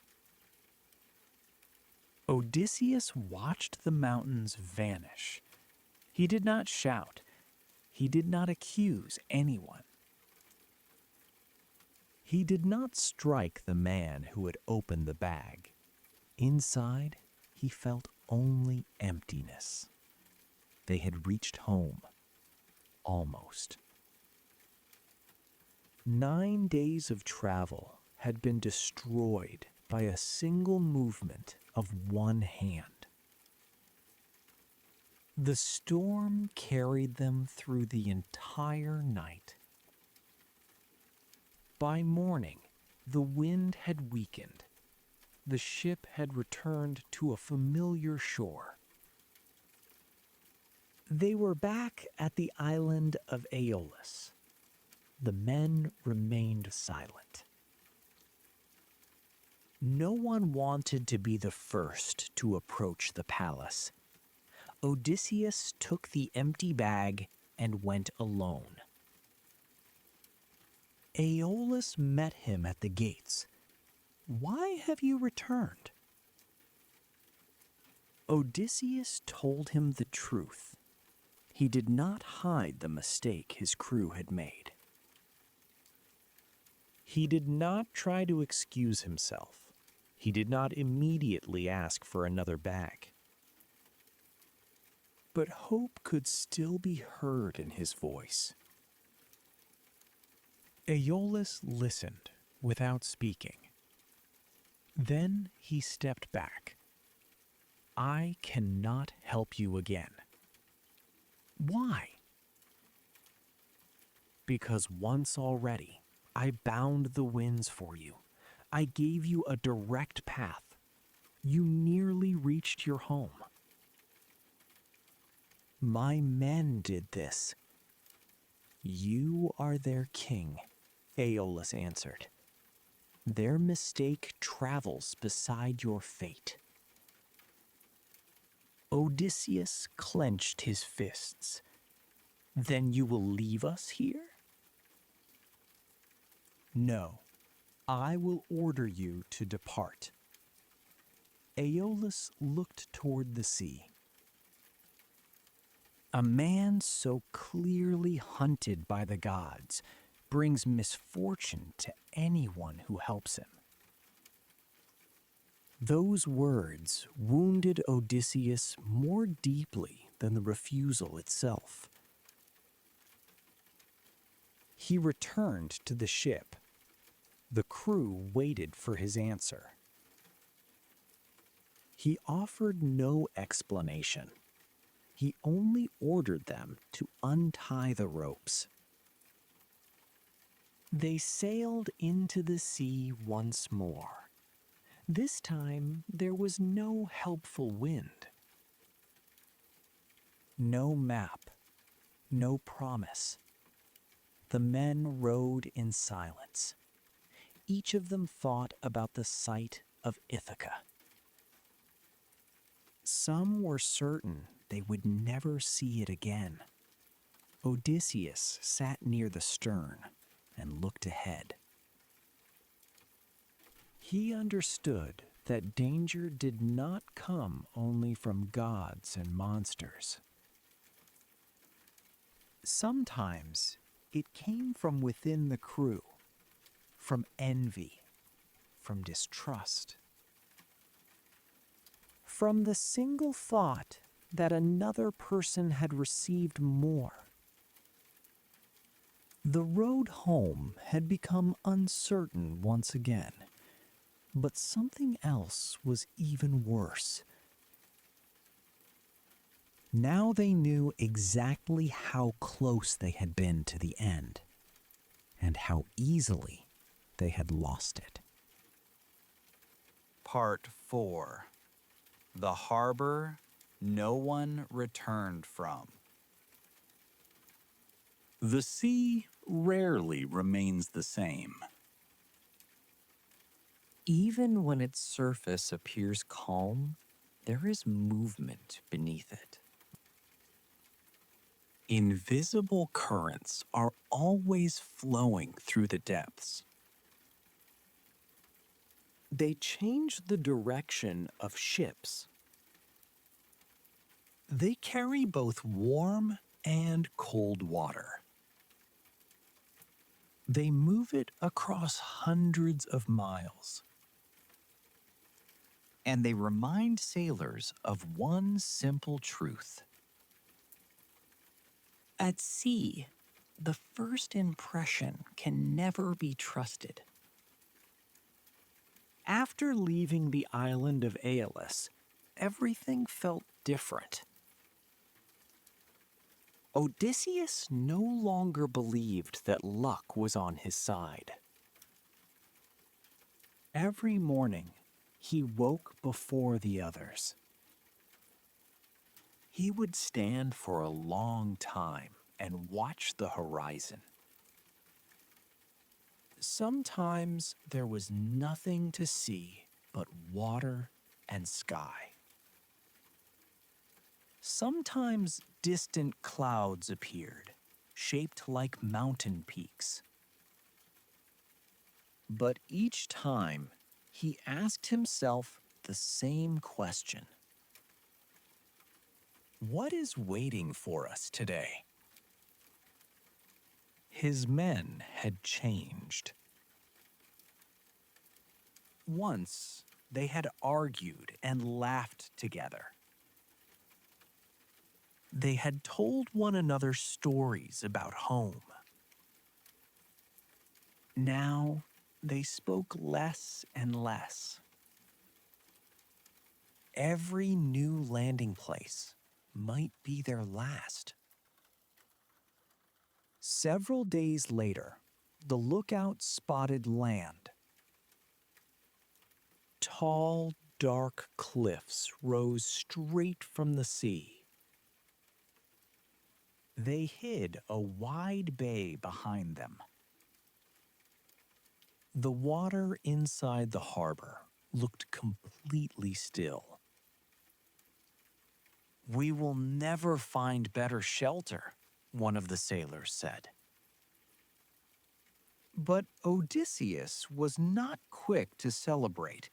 Odysseus watched the mountains vanish. He did not shout. He did not accuse anyone. He did not strike the man who had opened the bag. Inside, he felt only emptiness. They had reached home. Almost. 9 days of travel had been destroyed by a single movement of one hand. The storm carried them through the entire night. By morning, the wind had weakened. The ship had returned to a familiar shore. They were back at the island of Aeolus. The men remained silent. No one wanted to be the first to approach the palace. Odysseus took the empty bag and went alone. Aeolus met him at the gates. "Why have you returned?" Odysseus told him the truth. He did not hide the mistake his crew had made. He did not try to excuse himself. He did not immediately ask for another bag. But hope could still be heard in his voice. Aeolus listened without speaking. Then he stepped back. "I cannot help you again." "Why?" "Because once already I bound the winds for you. I gave you a direct path. You nearly reached your home." "My men did this." "You are their king," Aeolus answered. "Their mistake travels beside your fate." Odysseus clenched his fists. "Then you will leave us here?" "No, I will order you to depart." Aeolus looked toward the sea. A man so clearly hunted by the gods brings misfortune to anyone who helps him. Those words wounded Odysseus more deeply than the refusal itself. He returned to the ship. The crew waited for his answer. He offered no explanation. He only ordered them to untie the ropes. They sailed into the sea once more. This time there was no helpful wind. No map, no promise. The men rowed in silence. Each of them thought about the sight of Ithaca. Some were certain they would never see it again. Odysseus sat near the stern and looked ahead. He understood that danger did not come only from gods and monsters. Sometimes it came from within the crew, from envy, from distrust, from the single thought that another person had received more. The road home had become uncertain once again, but something else was even worse. Now they knew exactly how close they had been to the end, and how easily they had lost it. Part 4. The harbor no one returned from. The sea rarely remains the same. Even when its surface appears calm, there is movement beneath it. Invisible currents are always flowing through the depths. They change the direction of ships. They carry both warm and cold water. They move it across hundreds of miles. And they remind sailors of one simple truth. At sea, the first impression can never be trusted. After leaving the island of Aeolus, everything felt different. Odysseus no longer believed that luck was on his side. Every morning, he woke before the others. He would stand for a long time and watch the horizon. Sometimes there was nothing to see but water and sky. Sometimes distant clouds appeared, shaped like mountain peaks. But each time, he asked himself the same question. What is waiting for us today? His men had changed. Once, they had argued and laughed together. They had told one another stories about home. Now, they spoke less and less. Every new landing place might be their last. Several days later, the lookout spotted land. Tall, dark cliffs rose straight from the sea. They hid a wide bay behind them. The water inside the harbor looked completely still. "We will never find better shelter," one of the sailors said. But Odysseus was not quick to celebrate.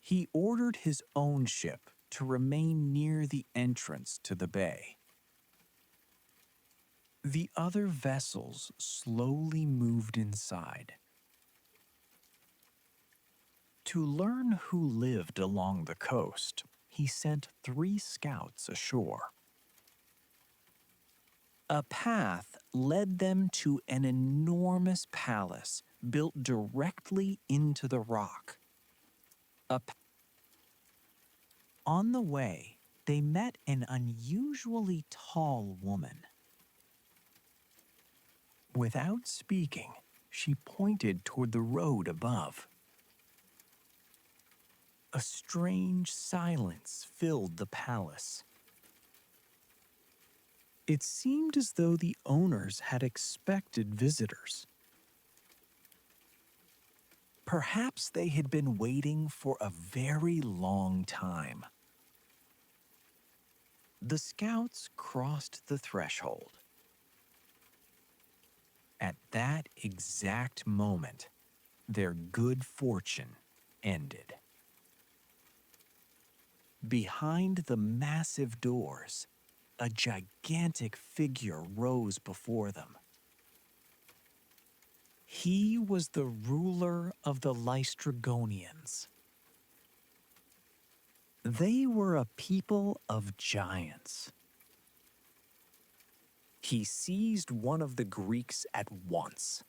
He ordered his own ship to remain near the entrance to the bay. The other vessels slowly moved inside. To learn who lived along the coast, he sent 3 scouts ashore. A path led them to an enormous palace built directly into the rock. On the way, they met an unusually tall woman. Without speaking, she pointed toward the road above. A strange silence filled the palace. It seemed as though the owners had expected visitors. Perhaps they had been waiting for a very long time. The scouts crossed the threshold. At that exact moment, their good fortune ended. Behind the massive doors, a gigantic figure rose before them. He was the ruler of the Lystrygonians. They were a people of giants. He seized one of the Greeks at once.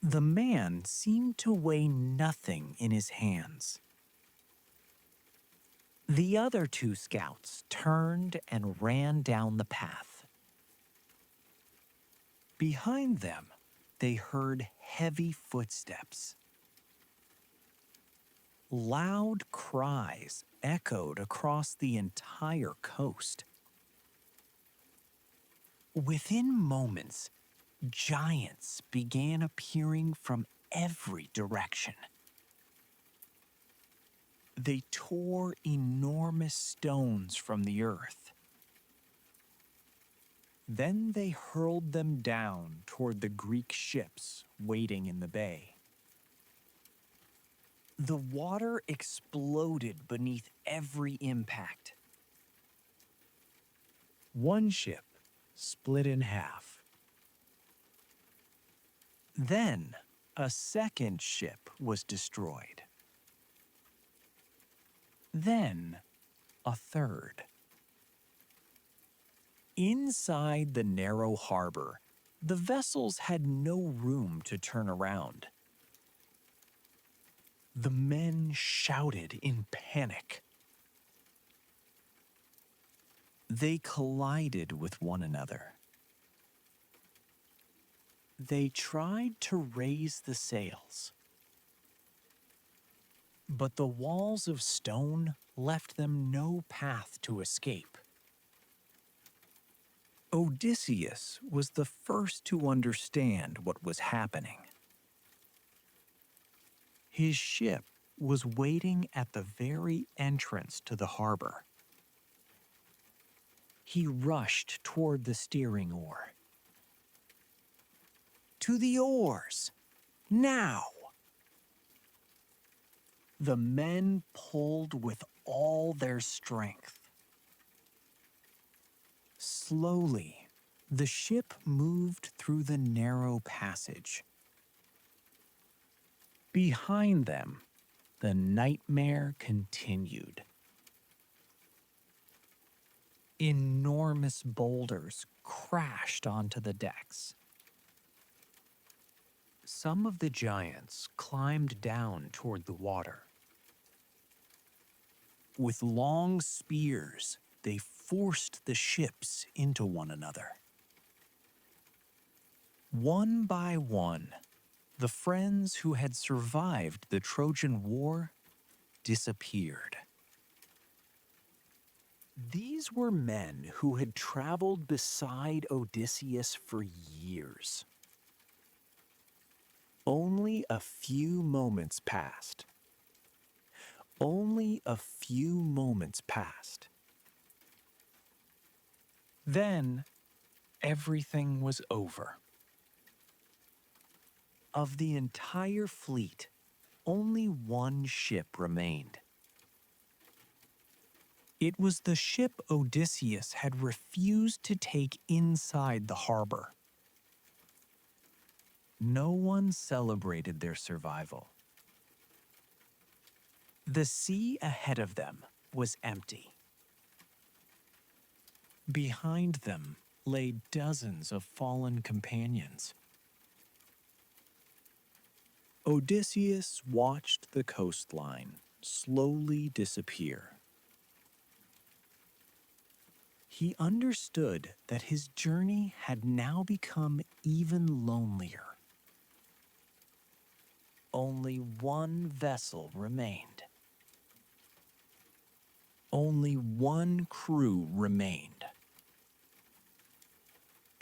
The man seemed to weigh nothing in his hands. The other 2 scouts turned and ran down the path. Behind them, they heard heavy footsteps. Loud cries echoed across the entire coast. Within moments, giants began appearing from every direction. They tore enormous stones from the earth. Then they hurled them down toward the Greek ships waiting in the bay. The water exploded beneath every impact. One ship split in half. Then a second ship was destroyed. Then a third. Inside the narrow harbor, the vessels had no room to turn around. The men shouted in panic. They collided with one another. They tried to raise the sails, but the walls of stone left them no path to escape. Odysseus was the first to understand what was happening. His ship was waiting at the very entrance to the harbor. He rushed toward the steering oar. To the oars! Now! The men pulled with all their strength. Slowly, the ship moved through the narrow passage. Behind them, the nightmare continued. Enormous boulders crashed onto the decks. Some of the giants climbed down toward the water. With long spears, they forced the ships into one another. One by one, the friends who had survived the Trojan War disappeared. These were men who had traveled beside Odysseus for years. Only a few moments passed. Only a few moments passed. Then, everything was over. Of the entire fleet, only one ship remained. It was the ship Odysseus had refused to take inside the harbor. No one celebrated their survival. The sea ahead of them was empty. Behind them lay dozens of fallen companions. Odysseus watched the coastline slowly disappear. He understood that his journey had now become even lonelier. Only one vessel remained. Only one crew remained.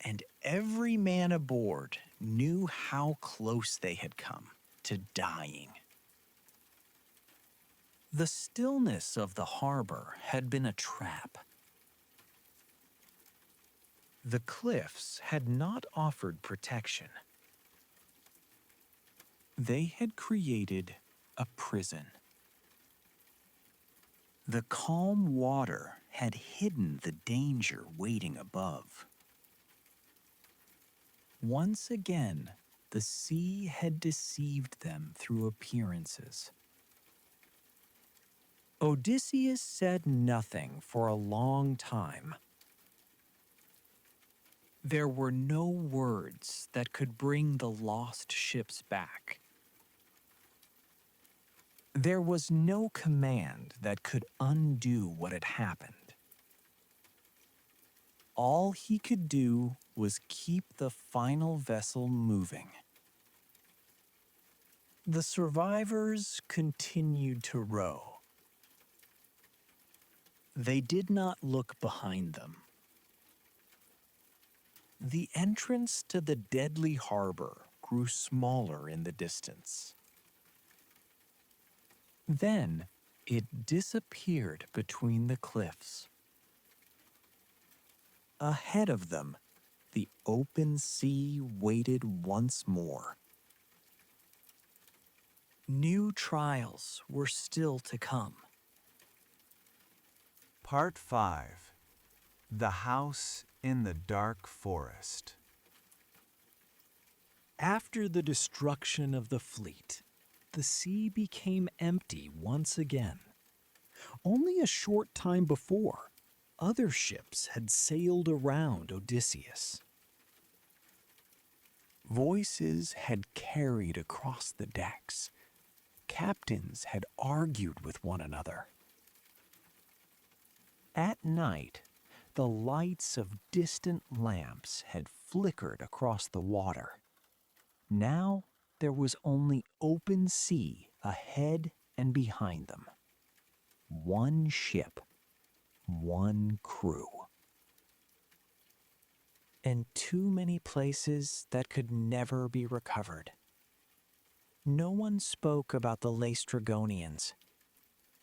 And every man aboard knew how close they had come to dying. The stillness of the harbor had been a trap. The cliffs had not offered protection. They had created a prison. The calm water had hidden the danger waiting above. Once again, the sea had deceived them through appearances. Odysseus said nothing for a long time. There were no words that could bring the lost ships back. There was no command that could undo what had happened. All he could do was keep the final vessel moving. The survivors continued to row. They did not look behind them. The entrance to the deadly harbor grew smaller in the distance. Then it disappeared between the cliffs. Ahead of them, the open sea waited once more. New trials were still to come. Part 5. The House in the Dark Forest. After the destruction of the fleet, the sea became empty once again. Only a short time before, other ships had sailed around Odysseus. Voices had carried across the decks. Captains had argued with one another. At night, the lights of distant lamps had flickered across the water. Now there was only open sea ahead and behind them. One ship, one crew. And too many places that could never be recovered. No one spoke about the Laestrygonians.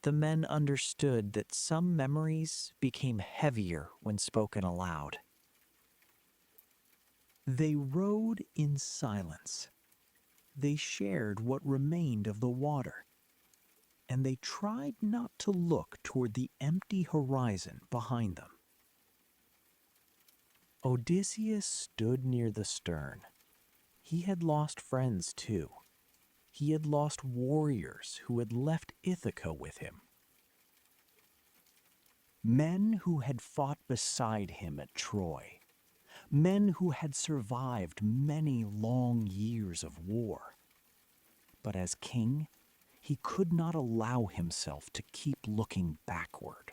The men understood that some memories became heavier when spoken aloud. They rowed in silence. They shared what remained of the water, and they tried not to look toward the empty horizon behind them. Odysseus stood near the stern. He had lost friends too. He had lost warriors who had left Ithaca with him. Men who had fought beside him at Troy. Men who had survived many long years of war. But as king, he could not allow himself to keep looking backward.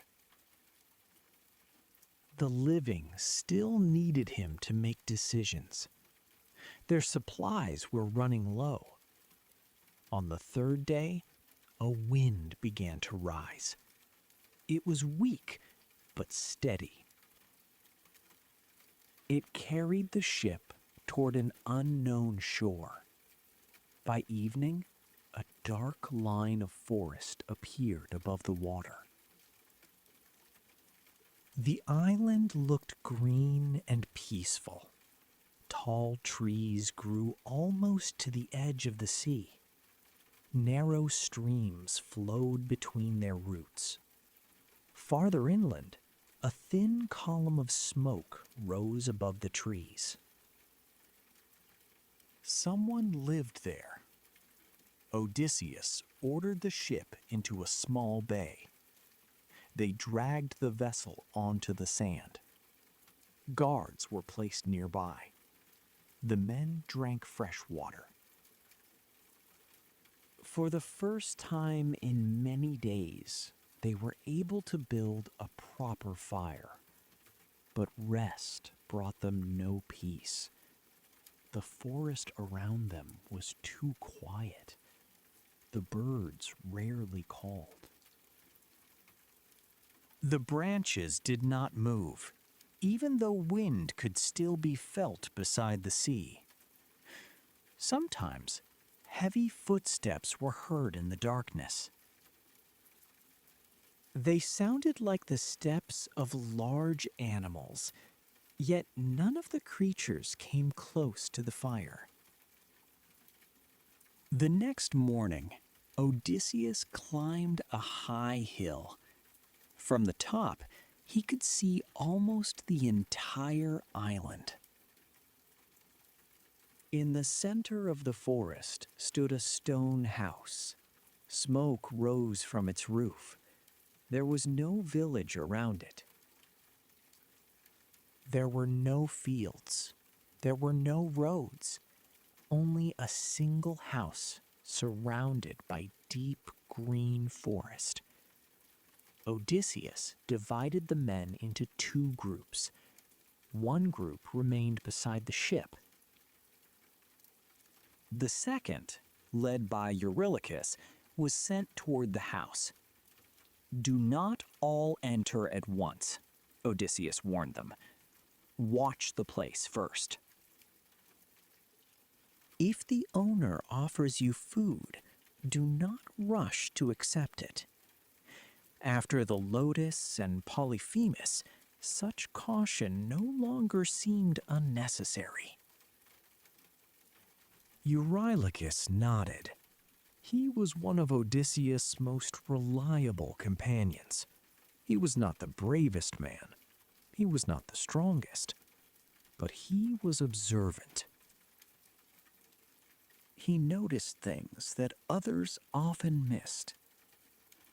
The living still needed him to make decisions. Their supplies were running low. On the third day, a wind began to rise. It was weak, but steady. It carried the ship toward an unknown shore. By evening, a dark line of forest appeared above the water. The island looked green and peaceful. Tall trees grew almost to the edge of the sea. Narrow streams flowed between their roots. Farther inland, a thin column of smoke rose above the trees. Someone lived there. Odysseus ordered the ship into a small bay. They dragged the vessel onto the sand. Guards were placed nearby. The men drank fresh water. For the first time in many days, they were able to build a proper fire. But rest brought them no peace. The forest around them was too quiet. The birds rarely called. The branches did not move, even though wind could still be felt beside the sea. Sometimes, heavy footsteps were heard in the darkness. They sounded like the steps of large animals, yet none of the creatures came close to the fire. The next morning, Odysseus climbed a high hill. From the top, he could see almost the entire island. In the center of the forest stood a stone house. Smoke rose from its roof. There was no village around it. There were no fields. There were no roads. Only a single house surrounded by deep green forest. Odysseus divided the men into two groups. One group remained beside the ship. The second, led by Eurylochus, was sent toward the house. "Do not all enter at once," Odysseus warned them. "Watch the place first. If the owner offers you food, do not rush to accept it. After the lotus and Polyphemus, Such caution no longer seemed unnecessary. Eurylochus nodded. He was one of Odysseus' most reliable companions. He was not the bravest man. He was not the strongest. But he was observant. He noticed things that others often missed.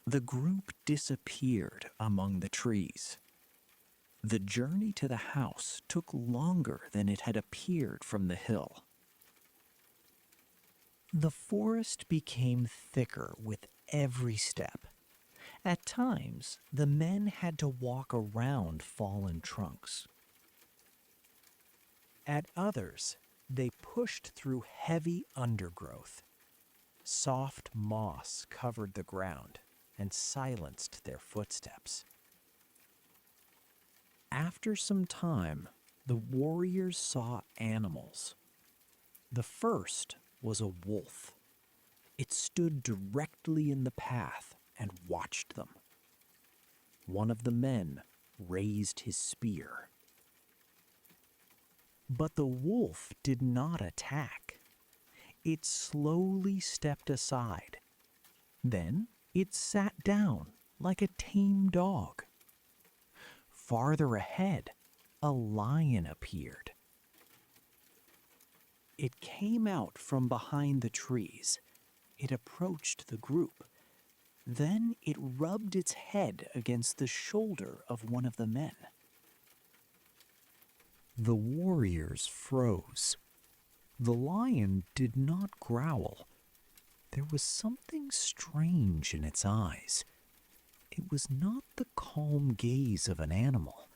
The group disappeared among the trees. The journey to the house took longer than it had appeared from the hill. The forest became thicker with every step. At times, the men had to walk around fallen trunks. At others, they pushed through heavy undergrowth. Soft moss covered the ground and silenced their footsteps. After some time, the warriors saw animals. The first was a wolf. It stood directly in the path and watched them. One of the men raised his spear. But the wolf did not attack. It slowly stepped aside. Then it sat down like a tame dog. Farther ahead, a lion appeared. It came out from behind the trees. It approached the group. Then it rubbed its head against the shoulder of one of the men. The warriors froze. The lion did not growl. There was something strange in its eyes. It was not the calm gaze of an animal.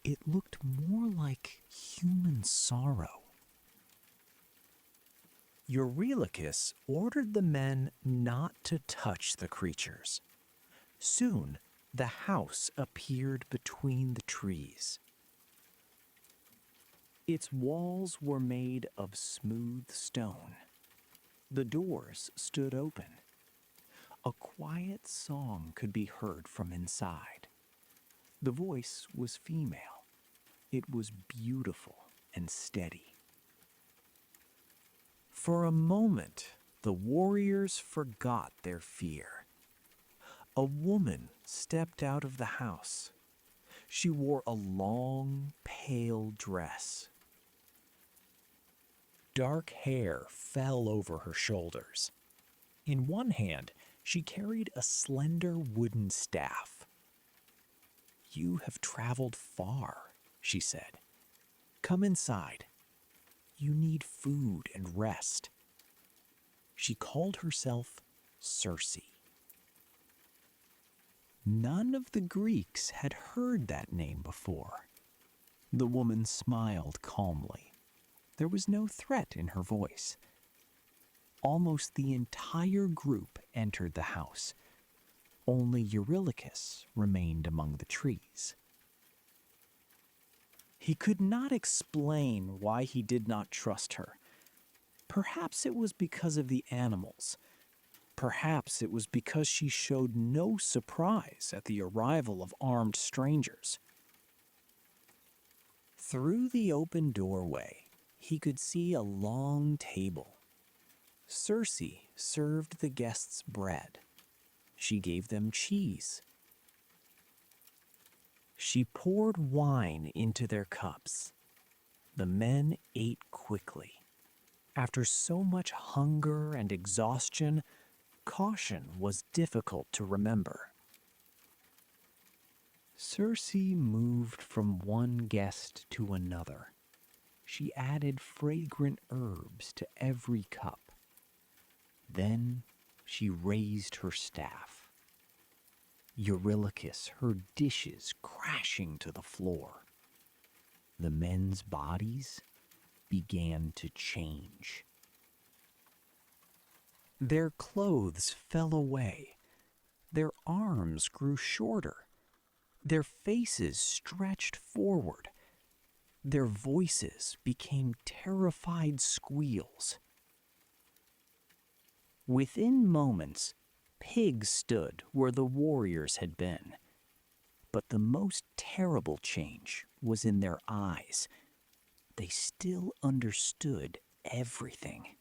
It looked more like human sorrow. Eurylochus ordered the men not to touch the creatures. Soon, the house appeared between the trees. Its walls were made of smooth stone. The doors stood open. A quiet song could be heard from inside. The voice was female. It was beautiful and steady. For a moment, the warriors forgot their fear. A woman stepped out of the house. She wore a long, pale dress. Dark hair fell over her shoulders. In one hand, she carried a slender wooden staff. "You have traveled far," she said. "Come inside. You need food and rest." She called herself Circe. None of the Greeks had heard that name before. The woman smiled calmly. There was no threat in her voice. Almost the entire group entered the house. Only Eurylochus remained among the trees. He could not explain why he did not trust her. Perhaps it was because of the animals. Perhaps it was because she showed no surprise at the arrival of armed strangers. Through the open doorway, he could see a long table. Circe served the guests bread. She gave them cheese. She poured wine into their cups. The men ate quickly. After so much hunger and exhaustion, caution was difficult to remember. Circe moved from one guest to another. She added fragrant herbs to every cup. Then she raised her staff. Eurylochus heard dishes crashing to the floor. The men's bodies began to change. Their clothes fell away. Their arms grew shorter. Their faces stretched forward. Their voices became terrified squeals. Within moments, pigs stood where the warriors had been. But the most terrible change was in their eyes. They still understood everything.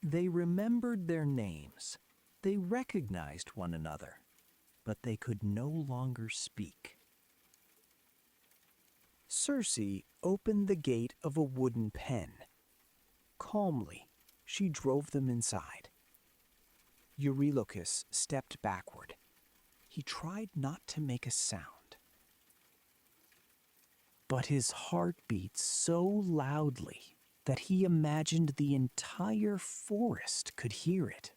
They remembered their names. They recognized one another, but they could no longer speak. Circe opened the gate of a wooden pen. Calmly, she drove them inside. Eurylochus stepped backward. He tried not to make a sound. But his heart beat so loudly that he imagined the entire forest could hear it.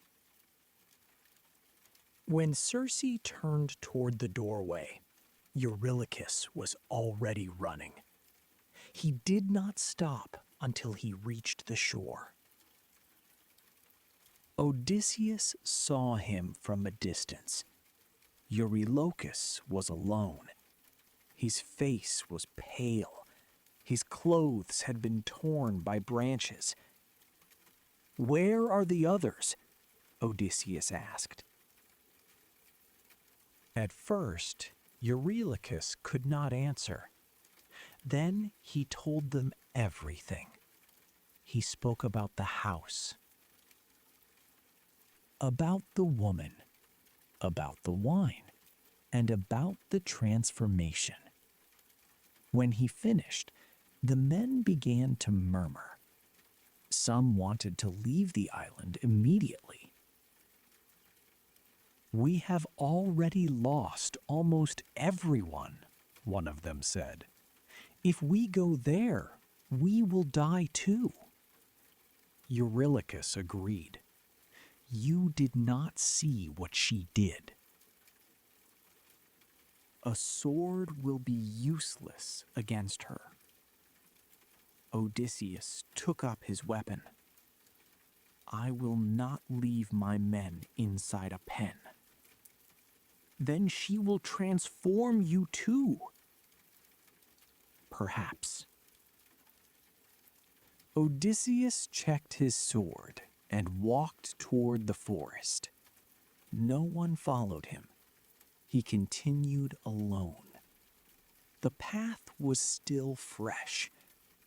When Circe turned toward the doorway, Eurylochus was already running. He did not stop until he reached the shore. Odysseus saw him from a distance. Eurylochus was alone. His face was pale. His clothes had been torn by branches. "Where are the others?" Odysseus asked. At first, Eurylochus could not answer. Then he told them everything. He spoke about the house, about the woman, about the wine, and about the transformation. When he finished, the men began to murmur. Some wanted to leave the island immediately. "We have already lost almost everyone," one of them said. "If we go there, we will die too." Eurylochus agreed. "You did not see what she did. A sword will be useless against her." Odysseus took up his weapon. "I will not leave my men inside a pen." "Then she will transform you too." "Perhaps." Odysseus checked his sword and walked toward the forest. No one followed him. He continued alone. The path was still fresh.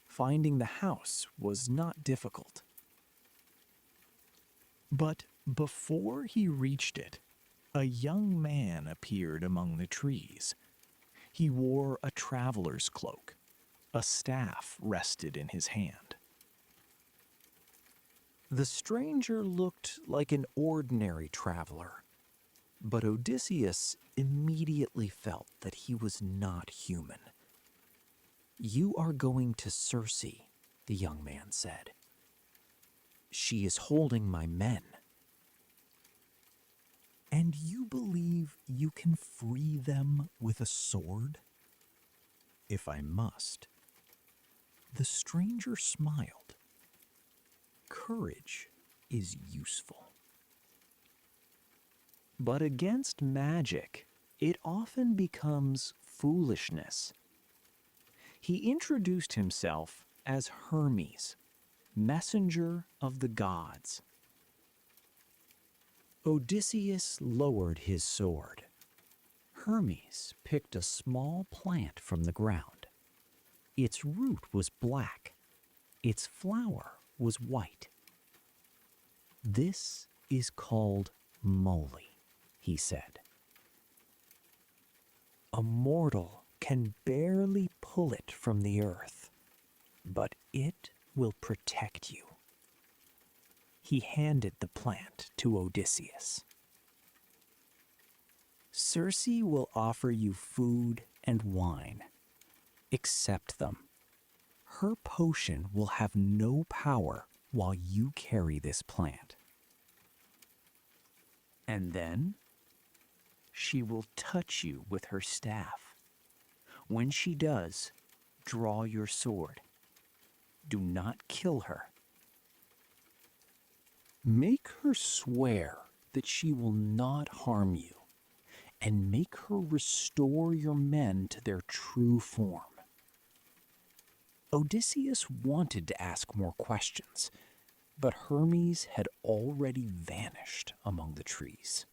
Finding the house was not difficult. But before he reached it, a young man appeared among the trees. He wore a traveler's cloak. A staff rested in his hand. The stranger looked like an ordinary traveler, but Odysseus immediately felt that he was not human. "You are going to Circe," the young man said. "She is holding my men." "And you believe you can free them with a sword?" "If I must." The stranger smiled. "Courage is useful. But against magic, it often becomes foolishness." He introduced himself as Hermes, messenger of the gods. Odysseus lowered his sword. Hermes picked a small plant from the ground. Its root was black. Its flower was white. "This is called moly," he said. "A mortal can barely pull it from the earth, but it will protect you." He handed the plant to Odysseus. "Circe will offer you food and wine. Accept them. Her potion will have no power while you carry this plant. And then she will touch you with her staff. When she does, draw your sword. Do not kill her. Make her swear that she will not harm you, and make her restore your men to their true form." Odysseus wanted to ask more questions, but Hermes had already vanished among the trees.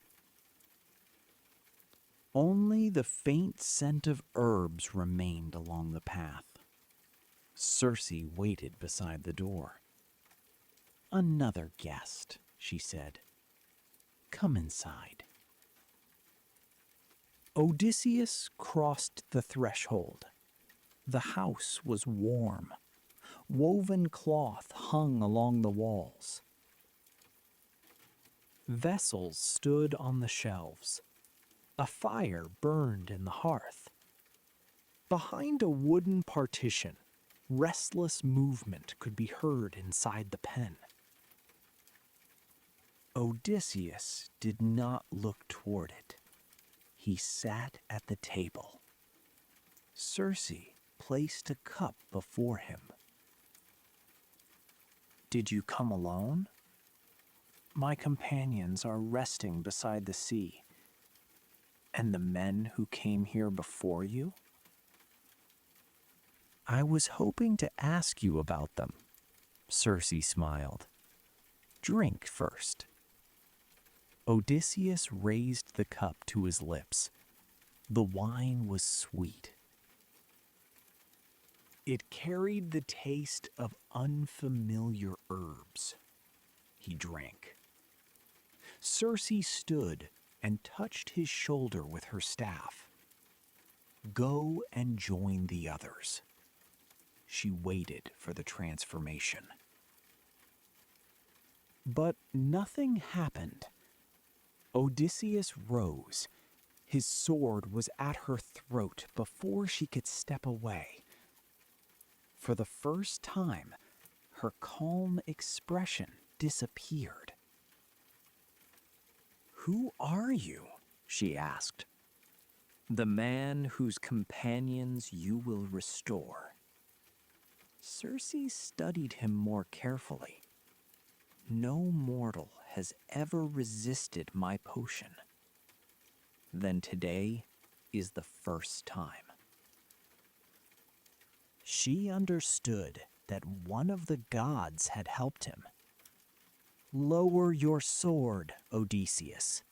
Only the faint scent of herbs remained along the path. Circe waited beside the door. "Another guest," she said. "Come inside." Odysseus crossed the threshold. The house was warm. Woven cloth hung along the walls. Vessels stood on the shelves. A fire burned in the hearth. Behind a wooden partition, restless movement could be heard inside the pen. Odysseus did not look toward it. He sat at the table. Circe placed a cup before him. "Did you come alone?" "My companions are resting beside the sea." "And the men who came here before you?" "I was hoping to ask you about them." Circe smiled. "Drink first." Odysseus raised the cup to his lips. The wine was sweet. It carried the taste of unfamiliar herbs. He drank. Circe stood and touched his shoulder with her staff. "Go and join the others." She waited for the transformation. But nothing happened. Odysseus rose. His sword was at her throat before she could step away. For the first time, her calm expression disappeared. "Who are you?" she asked. "The man whose companions you will restore." Circe studied him more carefully. "No mortal has ever resisted my potion. Then today is the first time." She understood that one of the gods had helped him. "Lower your sword, Odysseus."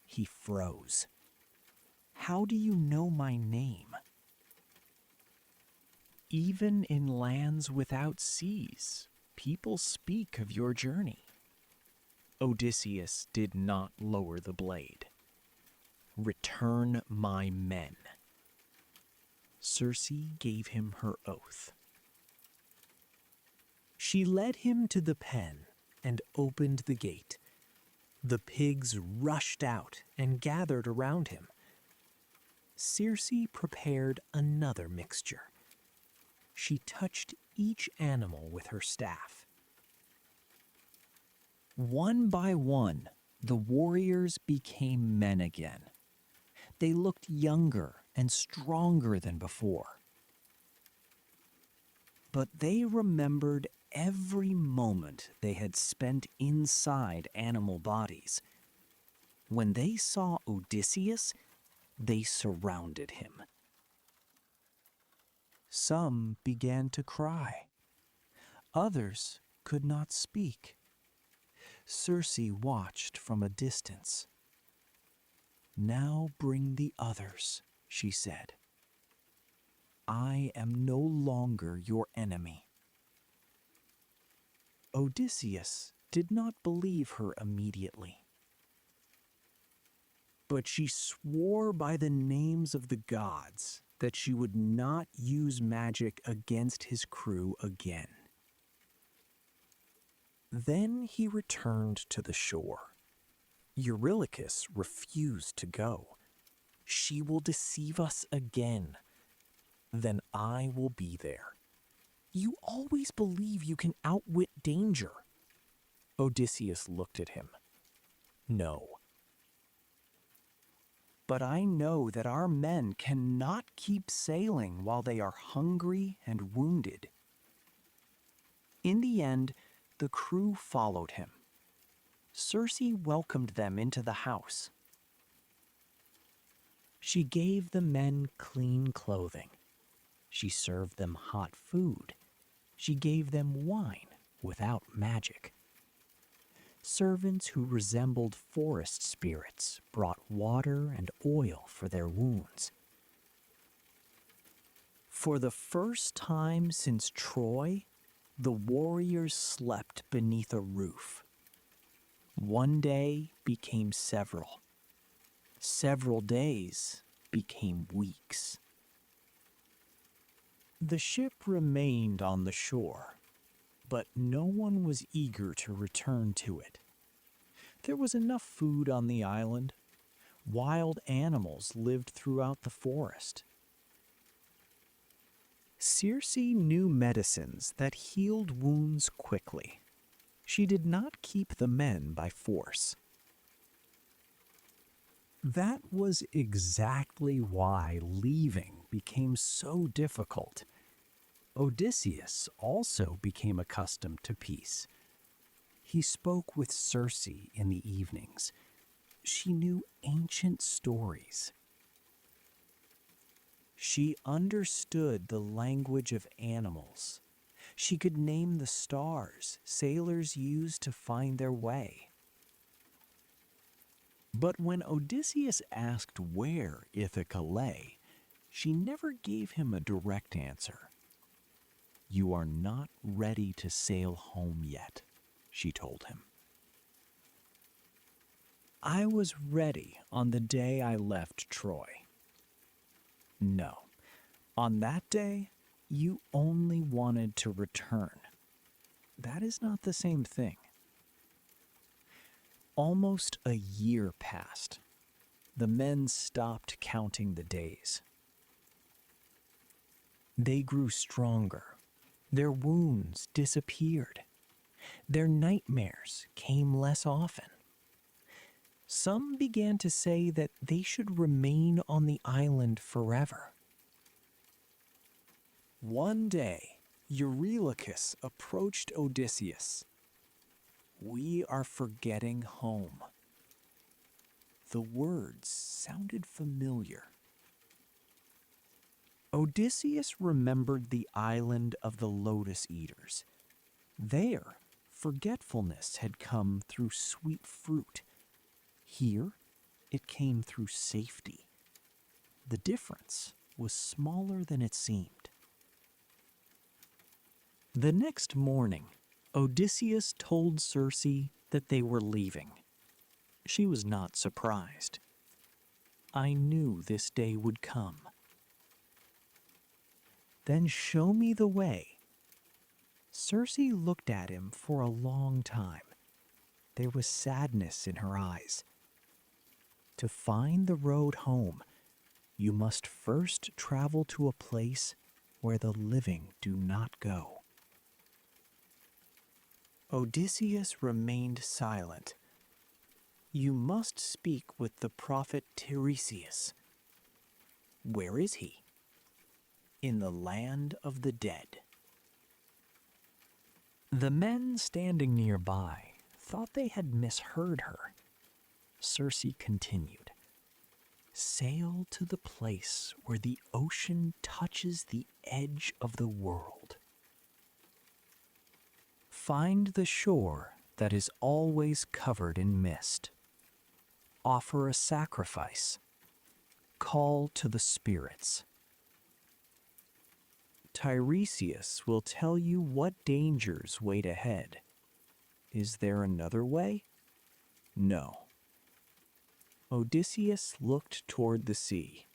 He froze. "How do you know my name?" "Even in lands without seas, people speak of your journey." Odysseus did not lower the blade. "Return my men." Circe gave him her oath. She led him to the pen and opened the gate. The pigs rushed out and gathered around him. Circe prepared another mixture. She touched each animal with her staff. One by one, the warriors became men again. They looked younger and stronger than before. But they remembered every moment they had spent inside animal bodies. When they saw Odysseus, they surrounded him. Some began to cry. Others could not speak. Circe watched from a distance. "Now bring the others," she said. "I am no longer your enemy." Odysseus did not believe her immediately. But she swore by the names of the gods that she would not use magic against his crew again. Then he returned to the shore. Eurylochus refused to go. "She will deceive us again. Then I will be there. You always believe you can outwit danger." Odysseus looked at him. "No. But I know that our men cannot keep sailing while they are hungry and wounded." In the end, the crew followed him. Circe welcomed them into the house. She gave the men clean clothing. She served them hot food. She gave them wine without magic. Servants who resembled forest spirits brought water and oil for their wounds. For the first time since Troy, the warriors slept beneath a roof. One day became several. Several days became weeks. The ship remained on the shore, but no one was eager to return to it. There was enough food on the island. Wild animals lived throughout the forest. Circe knew medicines that healed wounds quickly. She did not keep the men by force. That was exactly why leaving became so difficult. Odysseus also became accustomed to peace. He spoke with Circe in the evenings. She knew ancient stories. She understood the language of animals. She could name the stars sailors used to find their way. But when Odysseus asked where Ithaca lay, she never gave him a direct answer. "You are not ready to sail home yet," she told him. "I was ready on the day I left Troy." "No, on that day, you only wanted to return. That is not the same thing." Almost a year passed. The men stopped counting the days. They grew stronger. Their wounds disappeared. Their nightmares came less often. Some began to say that they should remain on the island forever. One day, Eurylochus approached Odysseus. "We are forgetting home." The words sounded familiar. Odysseus remembered the island of the Lotus Eaters. There, forgetfulness had come through sweet fruit. Here, it came through safety. The difference was smaller than it seemed. The next morning, Odysseus told Circe that they were leaving. She was not surprised. "I knew this day would come." "Then show me the way." Circe looked at him for a long time. There was sadness in her eyes. "To find the road home, you must first travel to a place where the living do not go." Odysseus remained silent. "You must speak with the prophet Tiresias." "Where is he?" "In the land of the dead." The men standing nearby thought they had misheard her. Circe continued, "Sail to the place where the ocean touches the edge of the world. Find the shore that is always covered in mist. Offer a sacrifice. Call to the spirits. Tiresias will tell you what dangers wait ahead. Is there another way? No." Odysseus looked toward the sea.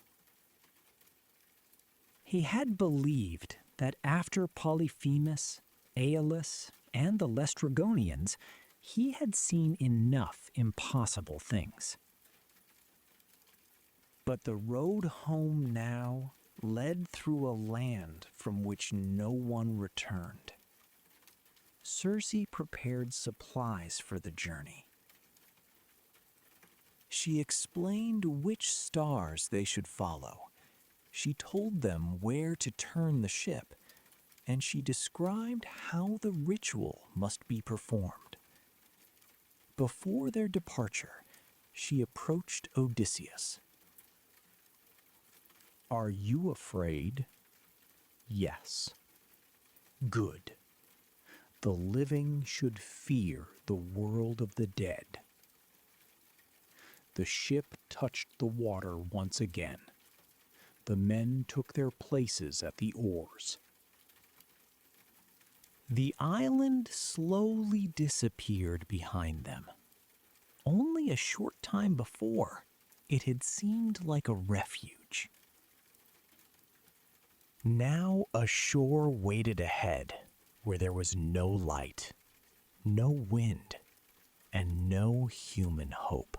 He had believed that after Polyphemus, Aeolus, and the Laestrygonians, he had seen enough impossible things. But the road home now led through a land from which no one returned. Circe prepared supplies for the journey. She explained which stars they should follow. She told them where to turn the ship, and she described how the ritual must be performed. Before their departure, she approached Odysseus. "Are you afraid?" "Yes." "Good. The living should fear the world of the dead. The ship touched the water once again. The men took their places at the oars. The island slowly disappeared behind them. Only a short time before, it had seemed like a refuge. Now a shore waited ahead where there was no light, no wind, and no human hope.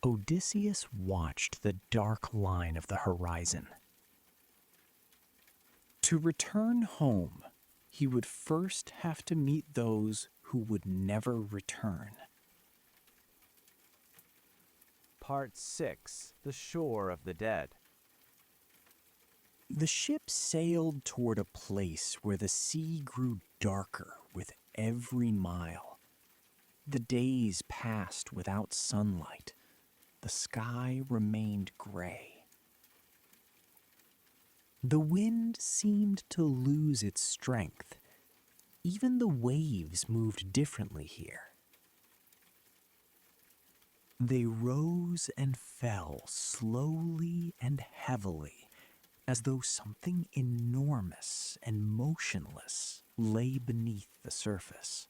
Odysseus watched the dark line of the horizon. To return home, he would first have to meet those who would never return. Part 6. The Shore of the Dead. The ship sailed toward a place where the sea grew darker with every mile. The days passed without sunlight. The sky remained gray. The wind seemed to lose its strength. Even the waves moved differently here. They rose and fell slowly and heavily, as though something enormous and motionless lay beneath the surface.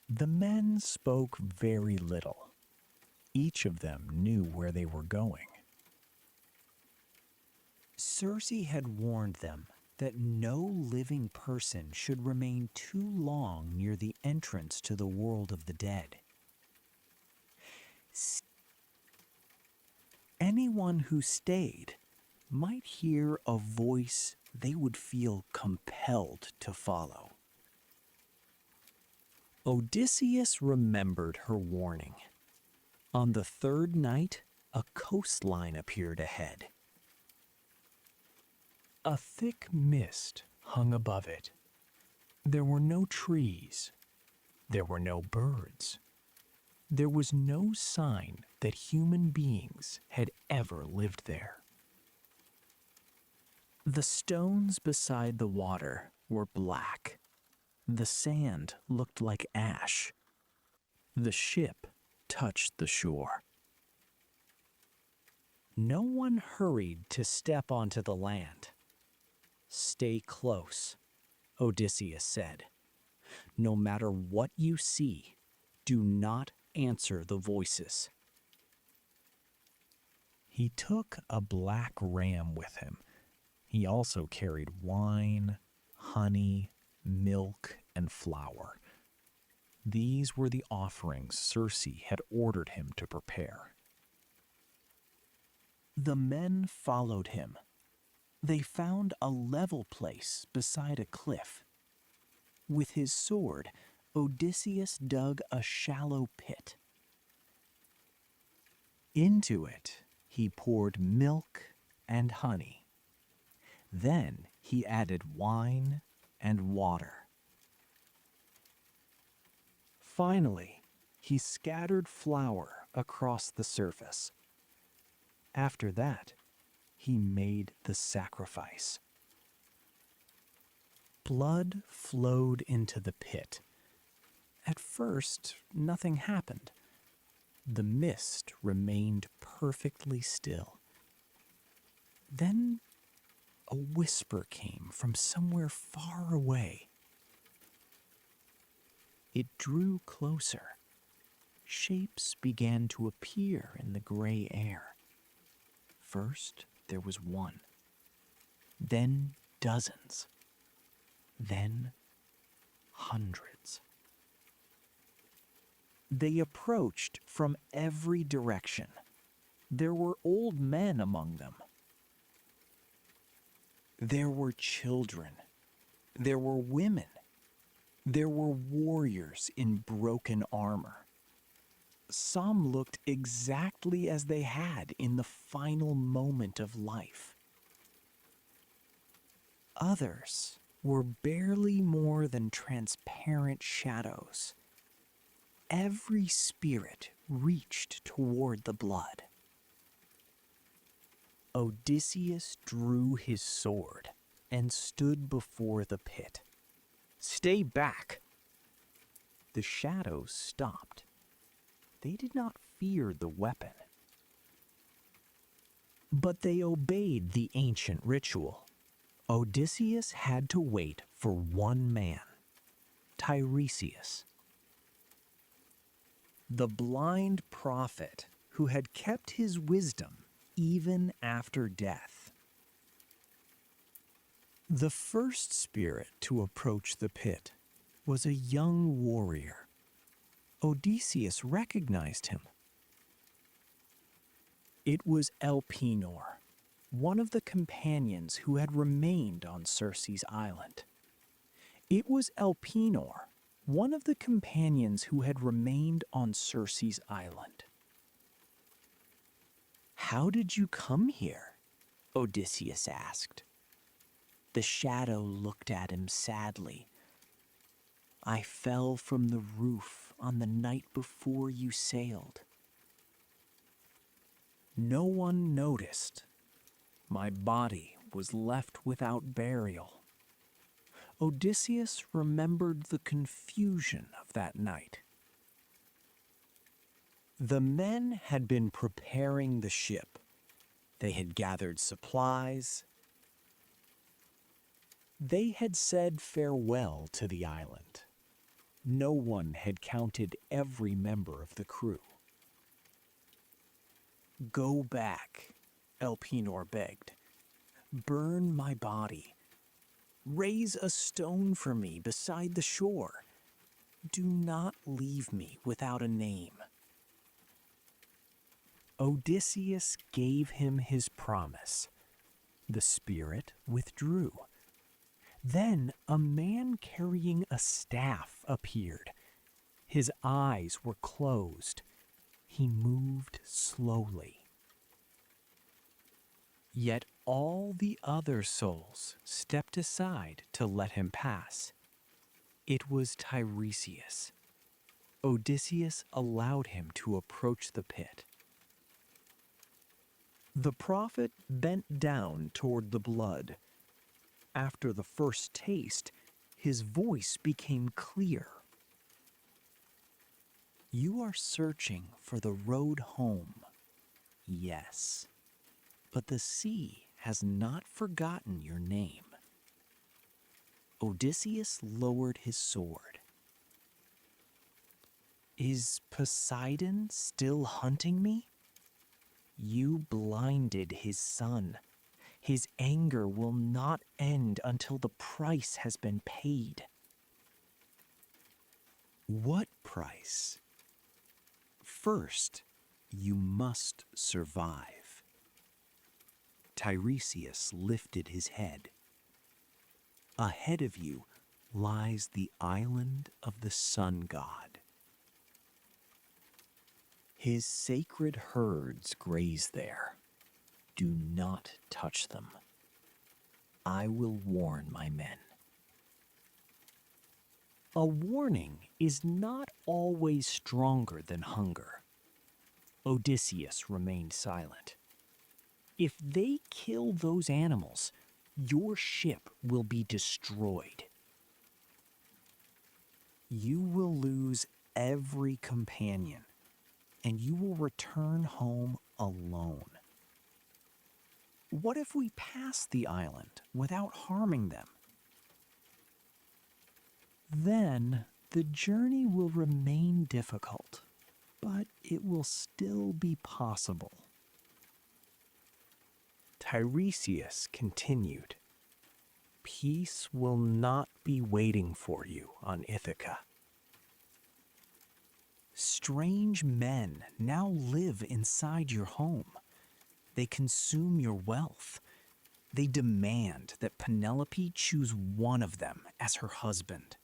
The men spoke very little. Each of them knew where they were going. Circe had warned them that no living person should remain too long near the entrance to the world of the dead. Anyone who stayed might hear a voice they would feel compelled to follow. Odysseus remembered her warning. On the third night, a coastline appeared ahead. A thick mist hung above it. There were no trees. There were no birds. There was no sign that human beings had ever lived there. The stones beside the water were black. The sand looked like ash. The ship touched the shore. No one hurried to step onto the land. "Stay close," Odysseus said. "No matter what you see, do not answer the voices." He took a black ram with him. He also carried wine, honey, milk, and flour. These were the offerings Circe had ordered him to prepare. The men followed him. They found a level place beside a cliff. With his sword, Odysseus dug a shallow pit. Into it, he poured milk and honey. Then he added wine and water. Finally, he scattered flour across the surface. After that, he made the sacrifice. Blood flowed into the pit. At first, nothing happened. The mist remained perfectly still. Then a whisper came from somewhere far away. It drew closer. Shapes began to appear in the gray air. First, there was one. Then dozens. Then hundreds. They approached from every direction. There were old men among them. There were children. There were women. There were warriors in broken armor. Some looked exactly as they had in the final moment of life. Others were barely more than transparent shadows. Every spirit reached toward the blood. Odysseus drew his sword. and stood before the pit. "Stay back!" The shadows stopped. They did not fear the weapon, but they obeyed the ancient ritual. Odysseus had to wait for one man, Tiresias, the blind prophet who had kept his wisdom even after death. The first spirit to approach the pit was a young warrior. Odysseus recognized him. It was Elpenor, one of the companions who had remained on Circe's island. It was Elpenor, one of the companions who had remained on Circe's island. "How did you come here?" Odysseus asked. The shadow looked at him sadly. "I fell from the roof on the night before you sailed. No one noticed. My body was left without burial." Odysseus remembered the confusion of that night. The men had been preparing the ship. They had gathered supplies. They had said farewell to the island. No one had counted every member of the crew. "Go back," Elpenor begged. "Burn my body. Raise a stone for me beside the shore. Do not leave me without a name." Odysseus gave him his promise. The spirit withdrew. Then a man carrying a staff appeared. His eyes were closed. He moved slowly. Yet all the other souls stepped aside to let him pass. It was Tiresias. Odysseus allowed him to approach the pit. The prophet bent down toward the blood. After the first taste, his voice became clear. "You are searching for the road home. Yes, but the sea has not forgotten your name." Odysseus lowered his sword. "Is Poseidon still hunting me? You blinded his son. His anger will not end until the price has been paid." "What price?" "First, you must survive." Tiresias lifted his head. "Ahead of you lies the island of the sun god. His sacred herds graze there. Do not touch them. I will warn my men." A warning is not always stronger than hunger. Odysseus remained silent. "If they kill those animals, your ship will be destroyed. You will lose every companion, and you will return home alone. What if we pass the island without harming them? Then the journey will remain difficult, but it will still be possible." Tiresias continued, "Peace will not be waiting for you on Ithaca. Strange men now live inside your home. They consume your wealth. They demand that Penelope choose one of them as her husband."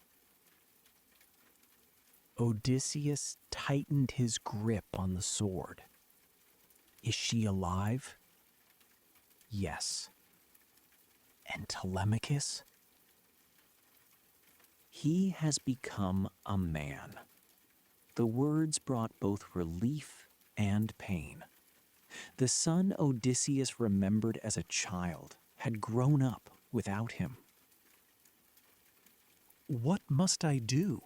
Odysseus tightened his grip on the sword. "Is she alive?" "Yes." "And Telemachus?" "He has become a man." The words brought both relief and pain. The son Odysseus remembered as a child had grown up without him. What must I do?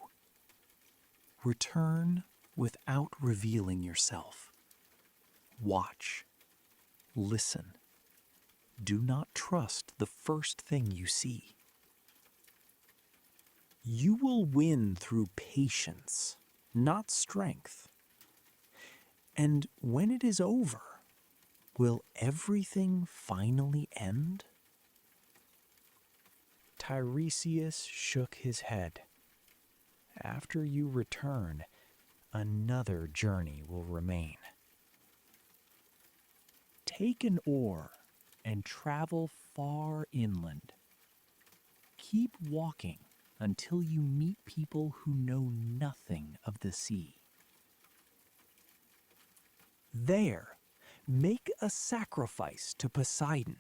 Return without revealing yourself. Watch. Listen. Do not trust the first thing you see. You will win through patience, not strength. And when it is over, will everything finally end? Tiresias shook his head. After you return, another journey will remain. Take an oar and travel far inland. Keep walking until you meet people who know nothing of the sea. There, make a sacrifice to Poseidon.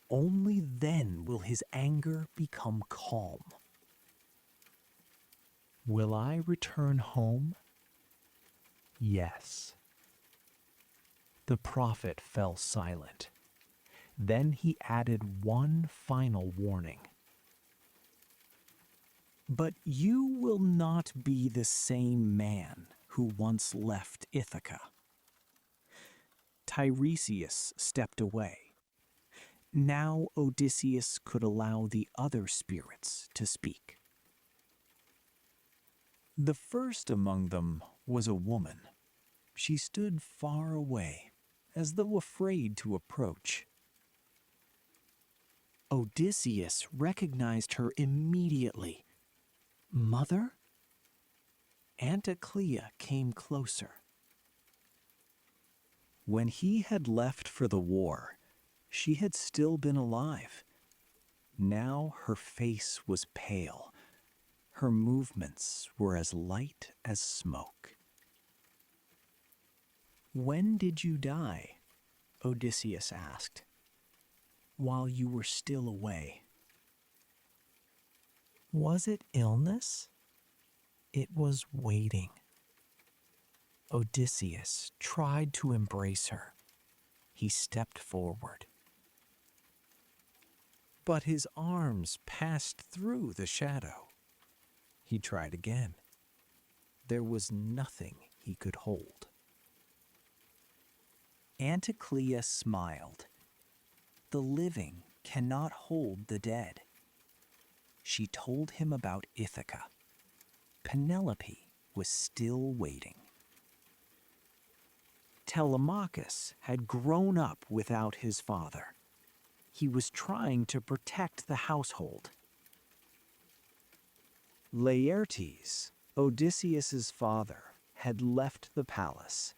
Only then will his anger become calm. Will I return home? Yes. The prophet fell silent. Then he added one final warning. But you will not be the same man who once left Ithaca. Tiresias stepped away. Now Odysseus could allow the other spirits to speak. The first among them was a woman. She stood far away, as though afraid to approach. Odysseus recognized her immediately. Mother? Anticlea came closer. When he had left for the war, she had still been alive. Now her face was pale. Her movements were as light as smoke. When did you die? Odysseus asked. While you were still away. Was it illness? It was waiting. Odysseus tried to embrace her. He stepped forward. But his arms passed through the shadow. He tried again. There was nothing he could hold. Anticlea smiled. The living cannot hold the dead. She told him about Ithaca. Penelope was still waiting. Telemachus had grown up without his father. He was trying to protect the household. Laertes, Odysseus's father, had left the palace.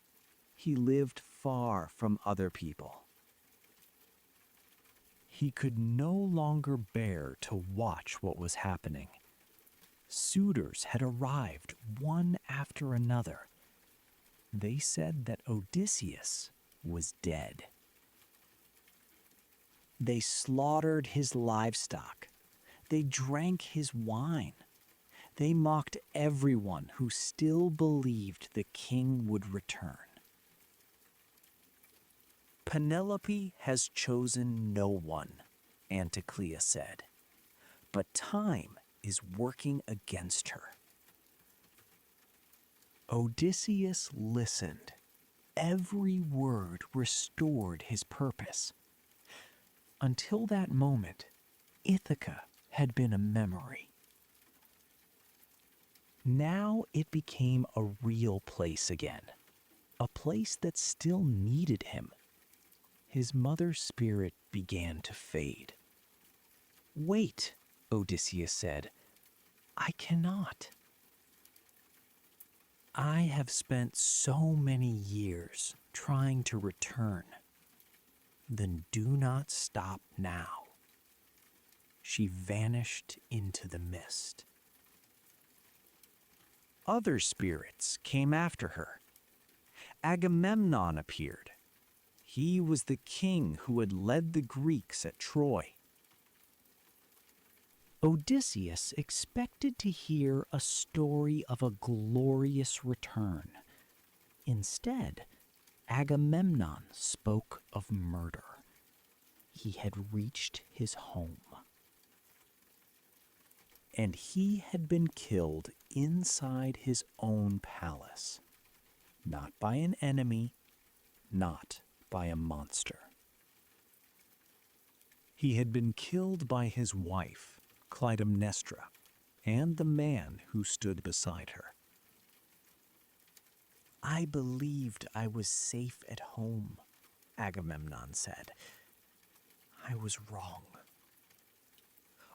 He lived far from other people. He could no longer bear to watch what was happening. Suitors had arrived one after another. They said that Odysseus was dead. They slaughtered his livestock. They drank his wine. They mocked everyone who still believed the king would return. Penelope has chosen no one, Anticlea said, but time is working against her. Odysseus listened. Every word restored his purpose. Until that moment, Ithaca had been a memory. Now it became a real place again, a place that still needed him. His mother's spirit began to fade. Wait, Odysseus said. I cannot. I have spent so many years trying to return. Then do not stop now. She vanished into the mist. Other spirits came after her. Agamemnon appeared. He was the king who had led the Greeks at Troy. Odysseus expected to hear a story of a glorious return. Instead, Agamemnon spoke of murder. He had reached his home. and he had been killed inside his own palace, not by an enemy, not by a monster. He had been killed by his wife, Clytemnestra, and the man who stood beside her. "I believed I was safe at home," Agamemnon said. "I was wrong."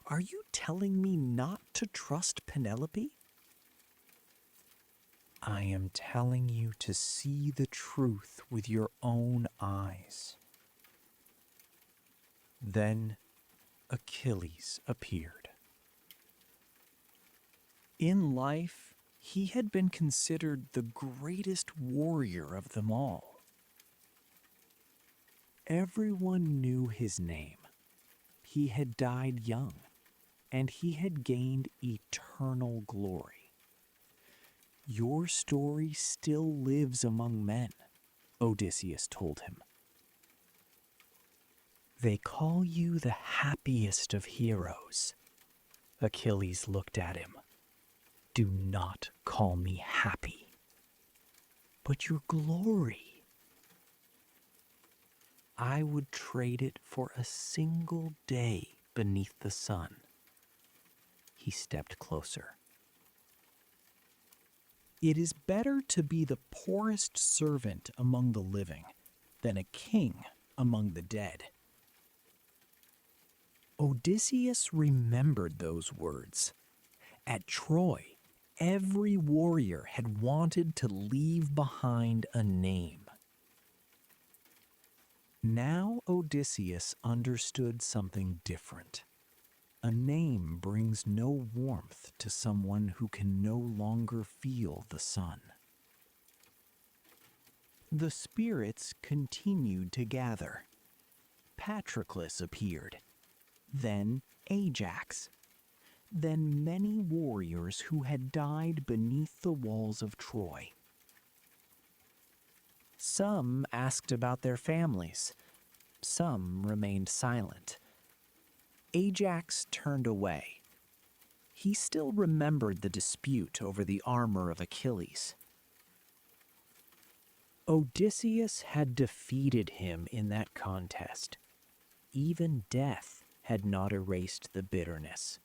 "Are you telling me not to trust Penelope?" "I am telling you to see the truth with your own eyes." Then Achilles appeared. In life, he had been considered the greatest warrior of them all. Everyone knew his name. He had died young, and he had gained eternal glory. "Your story still lives among men," Odysseus told him. "They call you the happiest of heroes." Achilles looked at him. "Do not call me happy." "But your glory." "I would trade it for a single day beneath the sun." He stepped closer. "It is better to be the poorest servant among the living than a king among the dead." Odysseus remembered those words. At Troy, every warrior had wanted to leave behind a name. Now Odysseus understood something different. A name brings no warmth to someone who can no longer feel the sun. The spirits continued to gather. Patroclus appeared, then Ajax, then many warriors who had died beneath the walls of Troy. Some asked about their families. Some remained silent. Ajax turned away. He still remembered the dispute over the armor of Achilles. Odysseus had defeated him in that contest. Even death had not erased the bitterness.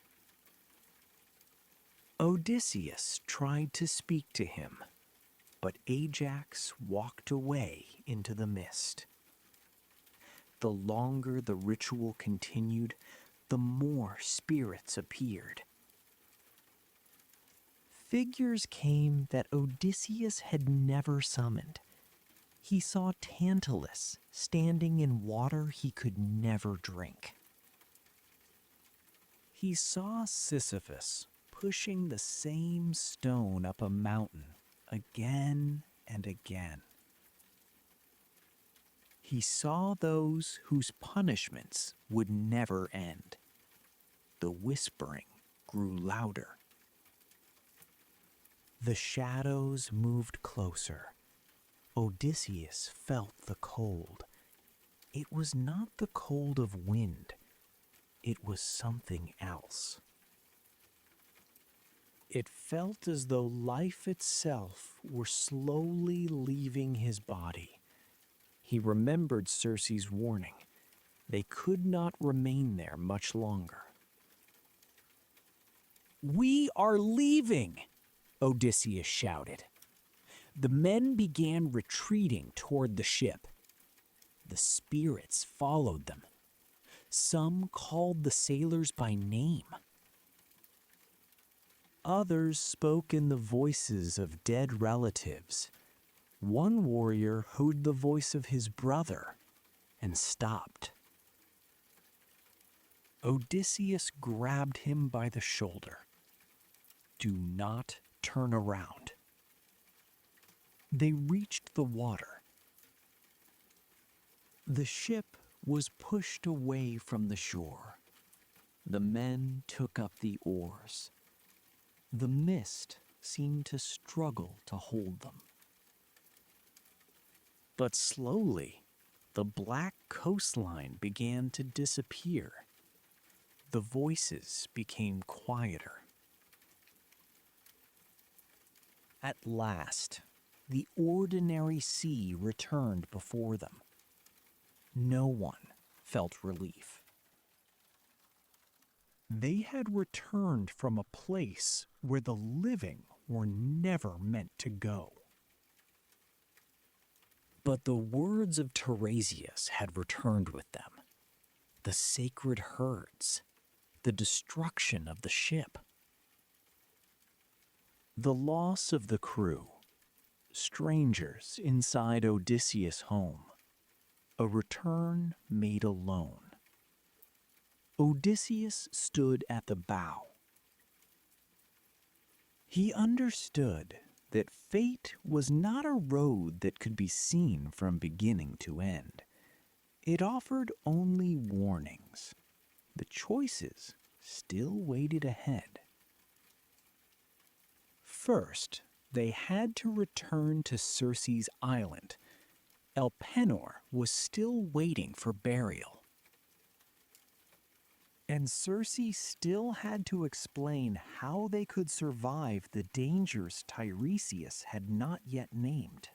Odysseus tried to speak to him, but Ajax walked away into the mist. The longer the ritual continued, the more spirits appeared. Figures came that Odysseus had never summoned. He saw Tantalus standing in water he could never drink. He saw Sisyphus pushing the same stone up a mountain again and again. He saw those whose punishments would never end. The whispering grew louder. The shadows moved closer. Odysseus felt the cold. It was not the cold of wind. It was something else. It felt as though life itself were slowly leaving his body. He remembered Circe's warning. They could not remain there much longer. "We are leaving!" Odysseus shouted. The men began retreating toward the ship. The spirits followed them. Some called the sailors by name. Others spoke in the voices of dead relatives. One warrior heard the voice of his brother and stopped. Odysseus grabbed him by the shoulder. "Do not turn around." They reached the water. The ship was pushed away from the shore. The men took up the oars. The mist seemed to struggle to hold them. But slowly, the black coastline began to disappear. The voices became quieter. At last, the ordinary sea returned before them. No one felt relief. They had returned from a place where the living were never meant to go. But the words of Tiresias had returned with them. The sacred herds, the destruction of the ship, the loss of the crew, strangers inside Odysseus' home, a return made alone. Odysseus stood at the bow. He understood that fate was not a road that could be seen from beginning to end. It offered only warnings. The choices still waited ahead. First, they had to return to Circe's island. Elpenor was still waiting for burial. And Circe still had to explain how they could survive the dangers Tiresias had not yet named.